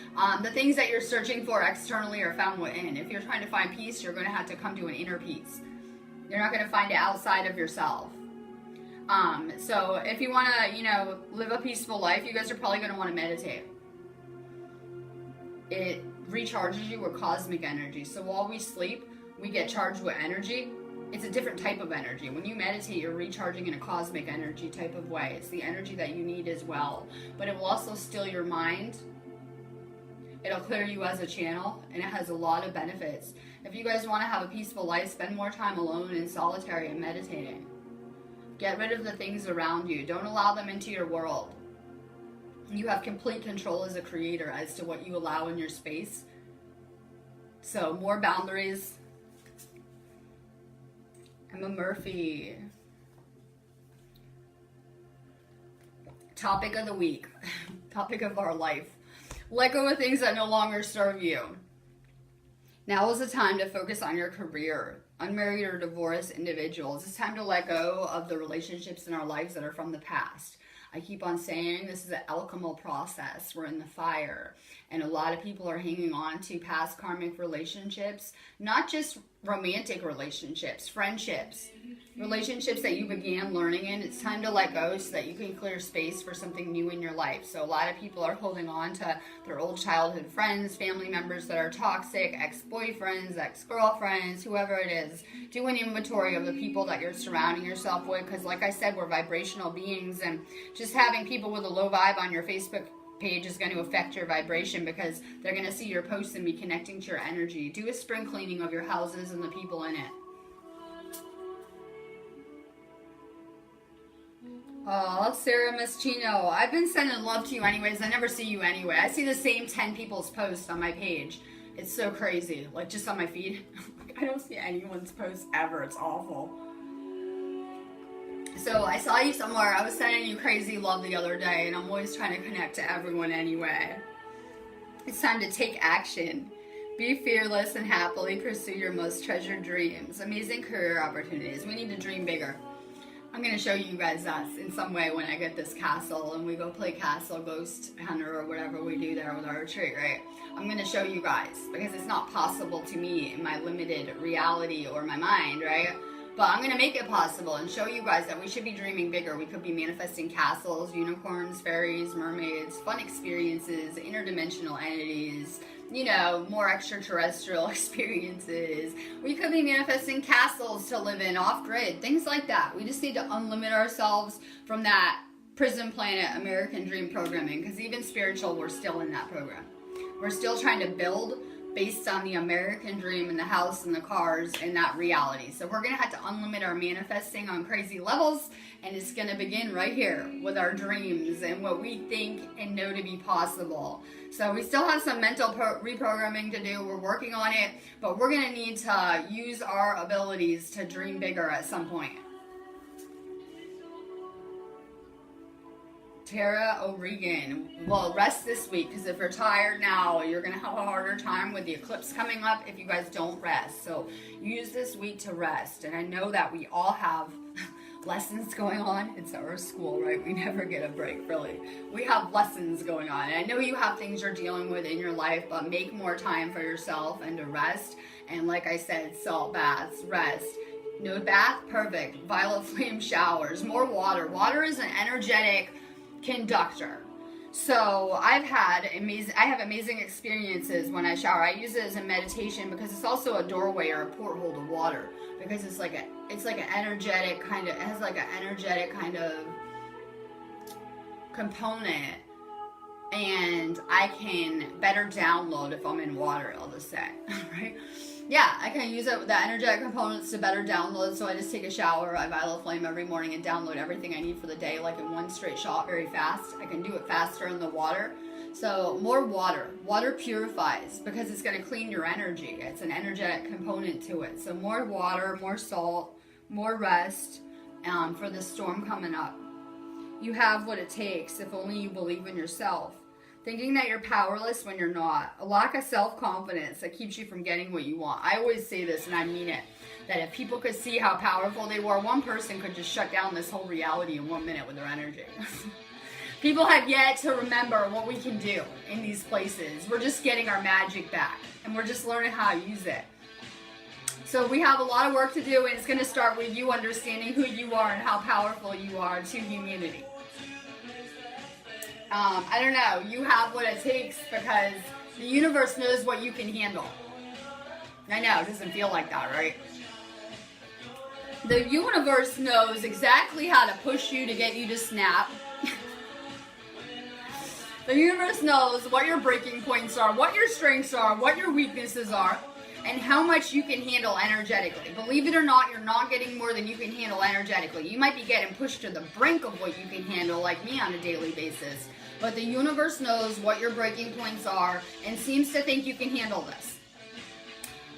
Speaker 1: The things that you're searching for externally are found within. If you're trying to find peace, you're going to have to come to an inner peace. You're not going to find it outside of yourself. So if you want to, you know, live a peaceful life, you guys are probably going to want to meditate. It recharges you with cosmic energy. So while we sleep, we get charged with energy. It's a different type of energy. When you meditate, you're recharging in a cosmic energy type of way. It's the energy that you need as well. But it will also still your mind. It'll clear you as a channel, and it has a lot of benefits. If you guys want to have a peaceful life, spend more time alone and solitary and meditating. Get rid of the things around you. Don't allow them into your world. You have complete control as a creator as to what you allow in your space. So more boundaries. Emma Murphy. Topic of the week. Topic of our life. Let go of things that no longer serve you. Now is the time to focus on your career. Unmarried or divorced individuals, it's time to let go of the relationships in our lives that are from the past. I keep on saying this is an alchemical process. We're in the fire. And a lot of people are hanging on to past karmic relationships, not just romantic relationships, friendships, relationships that you began learning in. It's time to let go so that you can clear space for something new in your life. So a lot of people are holding on to their old childhood friends, family members that are toxic, ex-boyfriends, ex-girlfriends, whoever it is. Do an inventory of the people that you're surrounding yourself with, because like I said, we're vibrational beings, and just having people with a low vibe on your Facebook page is going to affect your vibration, because they're going to see your posts and be connecting to your energy. Do a spring cleaning of your houses and the people in it. Oh, Sarah Mischino, I've been sending love to you anyways. I never see you anyway. I see the same 10 people's posts on my page. It's so crazy. Like, just on my feed. I don't see anyone's posts ever. It's awful. So I saw you somewhere. I was sending you crazy love the other day, and I'm always trying to connect to everyone anyway. It's time to take action. Be fearless and happily pursue your most treasured dreams. Amazing career opportunities. We need to dream bigger. I'm going to show you guys us in some way when I get this castle and we go play Castle Ghost Hunter or whatever we do there with our retreat, right? I'm going to show you guys, because it's not possible to me in my limited reality or my mind, right? But I'm going to make it possible and show you guys that we should be dreaming bigger. We could be manifesting castles, unicorns, fairies, mermaids, fun experiences, interdimensional entities, you know, more extraterrestrial experiences. We could be manifesting castles to live in off-grid, things like that. We just need to unlimit ourselves from that prison planet American dream programming, because even spiritual, we're still in that program. We're still trying to build based on the American dream and the house and the cars and that reality. So we're going to have to unlimit our manifesting on crazy levels, and it's going to begin right here with our dreams and what we think and know to be possible. So we still have some mental reprogramming to do. We're working on it, but we're going to need to use our abilities to dream bigger at some point. Tara O'Regan, well, rest this week, because if you're tired now, you're going to have a harder time with the eclipse coming up if you guys don't rest. So use this week to rest. And I know that we all have lessons going on. It's our school, right? We never get a break, really. We have lessons going on. And I know you have things you're dealing with in your life, but make more time for yourself and to rest. And like I said, salt baths, rest. No bath, perfect. Violet flame showers, more water. Water is an energetic conductor. So I have amazing experiences when I shower. I use it as a meditation, because it's also a doorway or a porthole to water, because it's like an energetic kind of, it has like an energetic kind of component, and I can better download if I'm in water, I'll just say, right? Yeah, I can use it with the energetic components to better download. So I just take a shower, I Violet Flame every morning, and download everything I need for the day, like in one straight shot, very fast. I can do it faster in the water. So more water. Water purifies, because it's going to clean your energy. It's an energetic component to it. So more water, more salt, more rest for the storm coming up. You have what it takes if only you believe in yourself. Thinking that you're powerless when you're not. A lack of self-confidence that keeps you from getting what you want. I always say this, and I mean it, that if people could see how powerful they were, one person could just shut down this whole reality in 1 minute with their energy. People have yet to remember what we can do in these places. We're just getting our magic back, and we're just learning how to use it. So we have a lot of work to do, and it's going to start with you understanding who you are and how powerful you are to humanity. I don't know, you have what it takes, because the universe knows what you can handle. I know, it doesn't feel like that, right? The universe knows exactly how to push you to get you to snap. The universe knows what your breaking points are, what your strengths are, what your weaknesses are, and how much you can handle energetically. Believe it or not, you're not getting more than you can handle energetically. You might be getting pushed to the brink of what you can handle, like me, on a daily basis. But the universe knows what your breaking points are and seems to think you can handle this.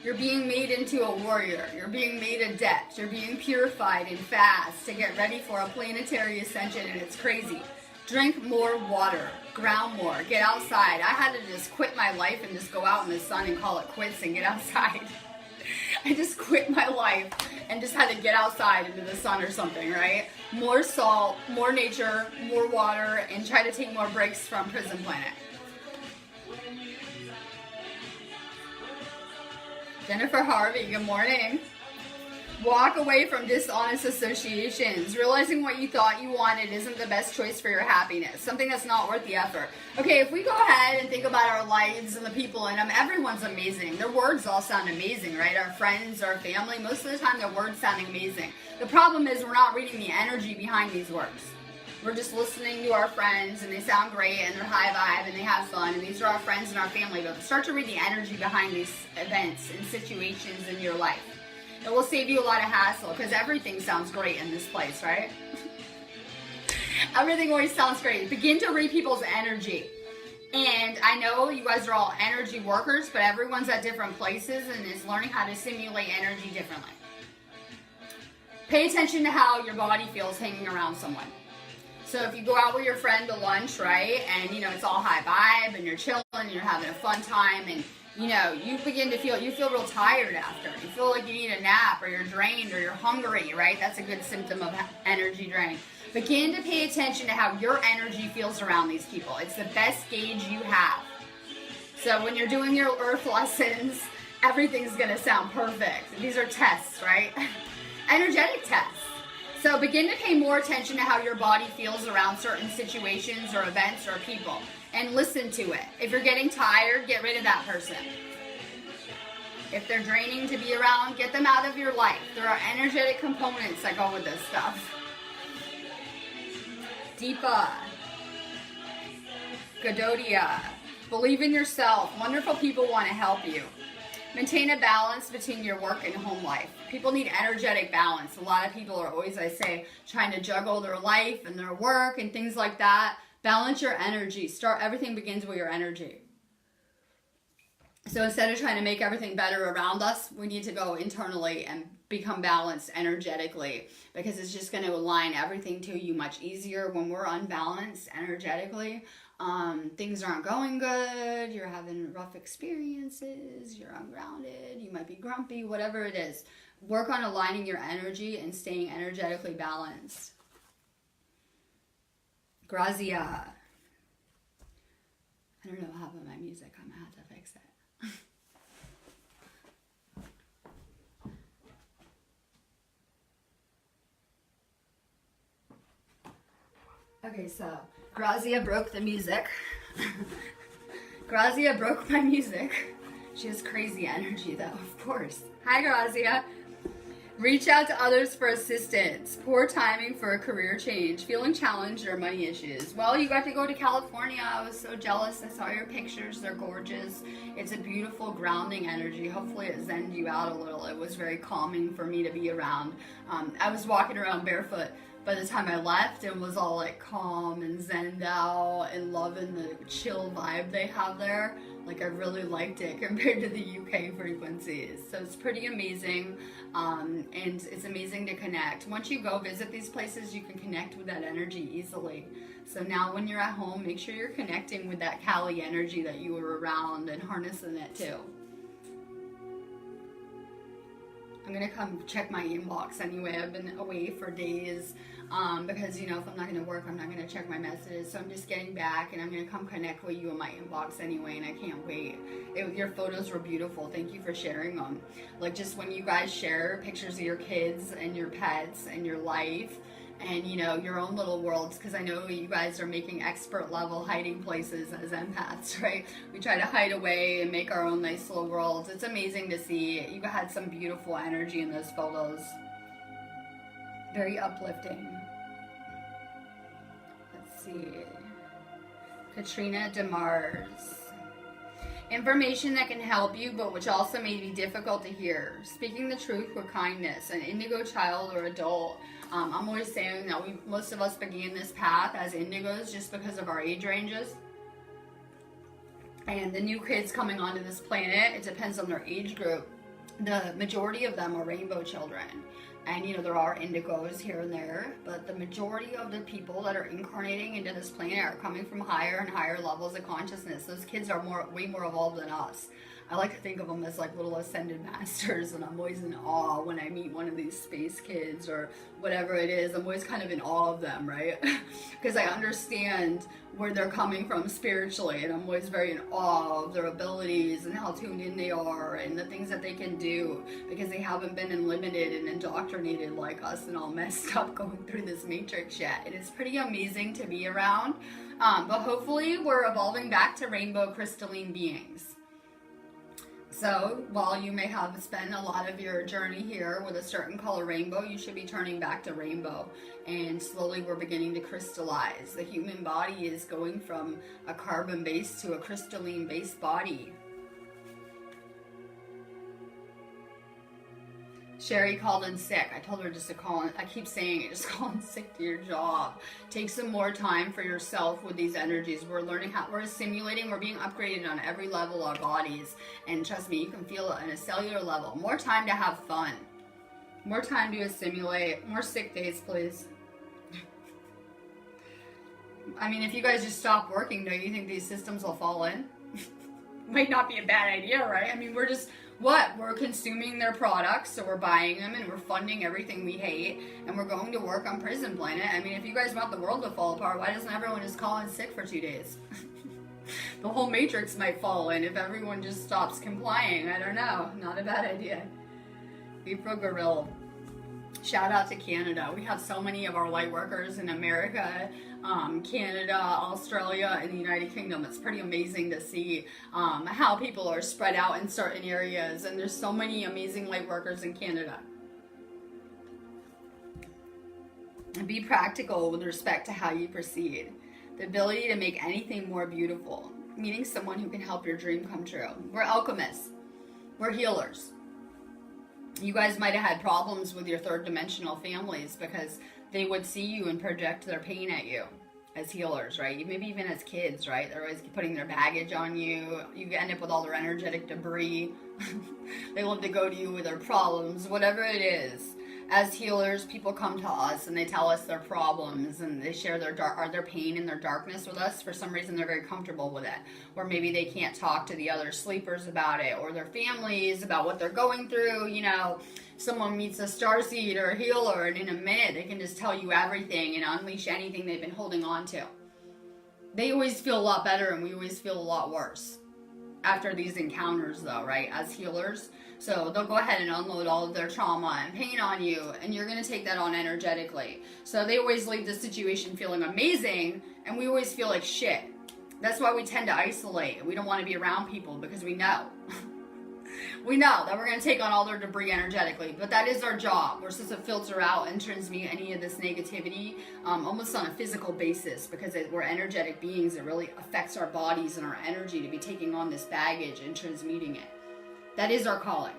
Speaker 1: You're being made into a warrior. You're being made adept. You're being purified and fast to get ready for a planetary ascension, and it's crazy. Drink more water. Ground more. Get outside. I had to just quit my life and just go out in the sun and call it quits and get outside. I just quit my life and just had to get outside into the sun or something, right? more salt, more nature, more water, and try to take more breaks from Prison Planet. Jennifer Harvey, good morning. Walk away from dishonest associations. Realizing what you thought you wanted isn't the best choice for your happiness. Something that's not worth the effort. Okay, if we go ahead and think about our lives and the people in them, everyone's amazing. Their words all sound amazing, right? Our friends, our family, most of the time their words sound amazing. The problem is we're not reading the energy behind these words. We're just listening to our friends and they sound great and they're high vibe and they have fun and these are our friends and our family. But start to read the energy behind these events and situations in your life. It will save you a lot of hassle because everything sounds great in this place, right? Everything always sounds great. Begin to read people's energy. And I know you guys are all energy workers, but everyone's at different places and is learning how to simulate energy differently. Pay attention to how your body feels hanging around someone. So if you go out with your friend to lunch, right, and you know it's all high vibe and you're chilling and you're having a fun time and you know, you begin to feel real tired after. You feel like you need a nap or you're drained or you're hungry, right? That's a good symptom of energy drain. Begin to pay attention to how your energy feels around these people. It's the best gauge you have. So when you're doing your earth lessons, everything's going to sound perfect. These are tests, right? Energetic tests. So begin to pay more attention to how your body feels around certain situations or events or people. And listen to it. If you're getting tired, get rid of that person. If they're draining to be around, get them out of your life. There are energetic components that go with this stuff. Deepa. Gadodia. Believe in yourself. Wonderful people want to help you. Maintain a balance between your work and home life. People need energetic balance. A lot of people are always, I say, trying to juggle their life and their work and things like that. Balance your energy. Everything begins with your energy. So instead of trying to make everything better around us, we need to go internally and become balanced energetically because it's just going to align everything to you much easier. When we're unbalanced energetically, things aren't going good, you're having rough experiences, you're ungrounded, you might be grumpy, whatever it is. Work on aligning your energy and staying energetically balanced. Grazia. I don't know what happened with my music. I'm going to have to fix it. Okay, so Grazia broke the music. Grazia broke my music. She has crazy energy though, of course. Hi, Grazia. Reach out to others for assistance. Poor timing for a career change. Feeling challenged or money issues. Well, you got to go to California. I was so jealous. I saw your pictures. They're gorgeous. It's a beautiful grounding energy. Hopefully it zenned you out a little. It was very calming for me to be around. I was walking around barefoot by the time I left and was all like calm and zenned out and loving the chill vibe they have there. Like I really liked it compared to the UK frequencies. So it's pretty amazing. And it's amazing to connect. Once you go visit these places, you can connect with that energy easily. So now when you're at home, make sure you're connecting with that Cali energy that you were around and harnessing it too. I'm gonna come check my inbox anyway. I've been away for days because, you know, if I'm not gonna work, I'm not gonna check my messages. So I'm just getting back and I'm gonna come connect with you in my inbox anyway, and I can't wait. Your photos were beautiful. Thank you for sharing them. Like just when you guys share pictures of your kids and your pets and your life and, you know, your own little worlds, because I know you guys are making expert level hiding places as empaths, right? We try to hide away and make our own nice little worlds. It's amazing to see. You had some beautiful energy in those photos. Very uplifting. Let's see. Katrina DeMars. Information that can help you, but which also may be difficult to hear. Speaking the truth with kindness. An indigo child or adult. I'm always saying that most of us began this path as indigos just because of our age ranges. And the new kids coming onto this planet, it depends on their age group. The majority of them are rainbow children. And, you know, there are indigos here and there, but the majority of the people that are incarnating into this planet are coming from higher and higher levels of consciousness. Those kids are way more evolved than us. I like to think of them as like little ascended masters, and I'm always in awe when I meet one of these space kids or whatever it is. I'm always kind of in awe of them, right? Because I understand where they're coming from spiritually, and I'm always very in awe of their abilities and how tuned in they are and the things that they can do, because they haven't been limited and indoctrinated like us and all messed up going through this matrix yet. It is pretty amazing to be around, but hopefully we're evolving back to rainbow crystalline beings. So while you may have spent a lot of your journey here with a certain color rainbow, you should be turning back to rainbow. And slowly we're beginning to crystallize. The human body is going from a carbon base to a crystalline base body. Sherry called in sick. I told her just to call in. I keep saying it, just call in sick to your job. Take some more time for yourself with these energies. We're learning how, we're assimilating, we're being upgraded on every level of our bodies. And trust me, you can feel it on a cellular level. More time to have fun. More time to assimilate. More sick days, please. I mean, if you guys just stop working, don't you think these systems will fall in? Might not be a bad idea, right? I mean, we're just... We're consuming their products, so we're buying them and we're funding everything we hate, and we're going to work on Prison Planet. I mean, if you guys want the world to fall apart, why doesn't everyone just call in sick for 2 days? The whole matrix might fall in if everyone just stops complying. I don't know. Not a bad idea. April Gorilla. Shout out to Canada. We have so many of our light workers in America, Canada, Australia, and the United Kingdom. It's pretty amazing to see how people are spread out in certain areas, and there's so many amazing light workers in Canada. And be practical with respect to how you proceed. The ability to make anything more beautiful. Meeting someone who can help your dream come true. We're alchemists. We're healers. You guys might have had problems with your third dimensional families because they would see you and project their pain at you as healers, right? Maybe even as kids, right? They're always putting their baggage on you. You end up with all their energetic debris. They love to go to you with their problems, whatever it is. As healers, people come to us and they tell us their problems and they share their pain and their darkness with us. For some reason, they're very comfortable with it. Or maybe they can't talk to the other sleepers about it, or their families about what they're going through. You know, someone meets a starseed or a healer, and in a minute, they can just tell you everything and unleash anything they've been holding on to. They always feel a lot better, and we always feel a lot worse after these encounters, though, right? As healers. So they'll go ahead and unload all of their trauma and pain on you, and you're going to take that on energetically. So they always leave the situation feeling amazing, and we always feel like shit. That's why we tend to isolate. We don't want to be around people because we know. We know that we're going to take on all their debris energetically, but that is our job. We're supposed to filter out and transmute any of this negativity almost on a physical basis, because we're energetic beings. It really affects our bodies and our energy to be taking on this baggage and transmuting it. That is our calling.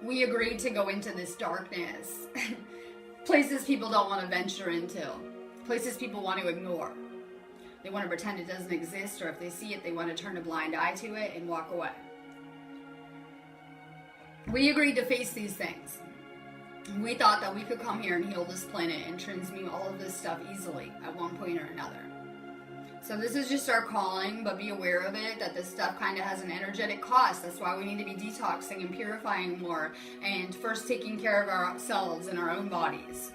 Speaker 1: We agreed to go into this darkness. Places people don't want to venture into. Places people want to ignore. They want to pretend it doesn't exist, or if they see it, they want to turn a blind eye to it and walk away. We agreed to face these things. We thought that we could come here and heal this planet and transmute all of this stuff easily at one point or another. So this is just our calling, but be aware of it, that this stuff kind of has an energetic cost. That's why we need to be detoxing and purifying more, and first taking care of ourselves and our own bodies.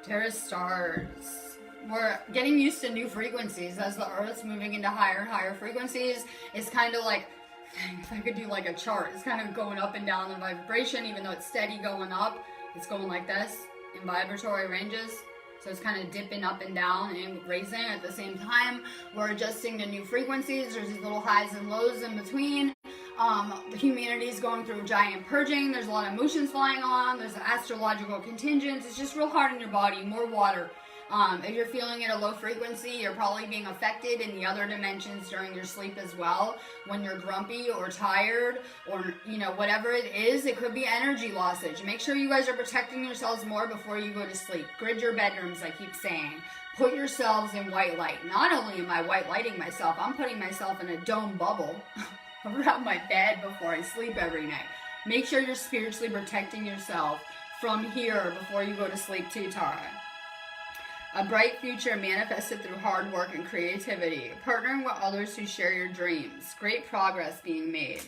Speaker 1: Terra stars. We're getting used to new frequencies as the Earth's moving into higher and higher frequencies. It's kind of like, if I could do like a chart, it's kind of going up and down the vibration, even though it's steady going up. It's going like this in vibratory ranges. So it's kind of dipping up and down and raising at the same time. We're adjusting to new frequencies. There's these little highs and lows in between. The humanity is going through giant purging. There's a lot of emotions flying on. There's astrological contingents. It's just real hard on your body. More water. If you're feeling at a low frequency, you're probably being affected in the other dimensions during your sleep as well. When you're grumpy or tired, or, you know, whatever it is, it could be energy lossage. Make sure you guys are protecting yourselves more before you go to sleep. Grid your bedrooms, I keep saying. Put yourselves in white light. Not only am I white lighting myself, I'm putting myself in a dome bubble around my bed before I sleep every night. Make sure you're spiritually protecting yourself from here before you go to sleep too, Tara. A bright future manifested through hard work and creativity. Partnering with others who share your dreams. Great progress being made.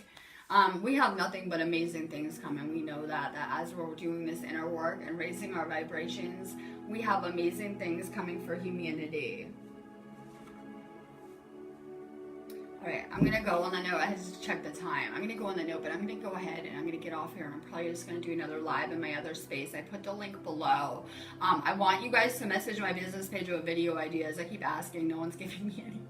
Speaker 1: We have nothing but amazing things coming. We know that as we're doing this inner work and raising our vibrations, we have amazing things coming for humanity. Alright, I'm going to go on the note. I had to check the time. I'm going to go on the note, but I'm going to go ahead and I'm going to get off here, and I'm probably just going to do another live in my other space. I put the link below. I want you guys to message my business page with video ideas. I keep asking. No one's giving me any.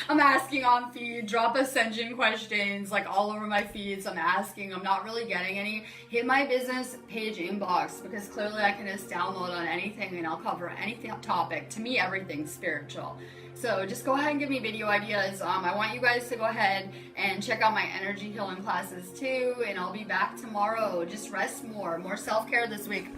Speaker 1: I'm asking on feed. Drop ascension questions like all over my feeds. I'm asking. I'm not really getting any. Hit my business page inbox, because clearly I can just download on anything and I'll cover any topic. To me, everything's spiritual. So just go ahead and give me video ideas. I want you guys to go ahead and check out my energy healing classes too, and I'll be back tomorrow. Just rest more self-care this week.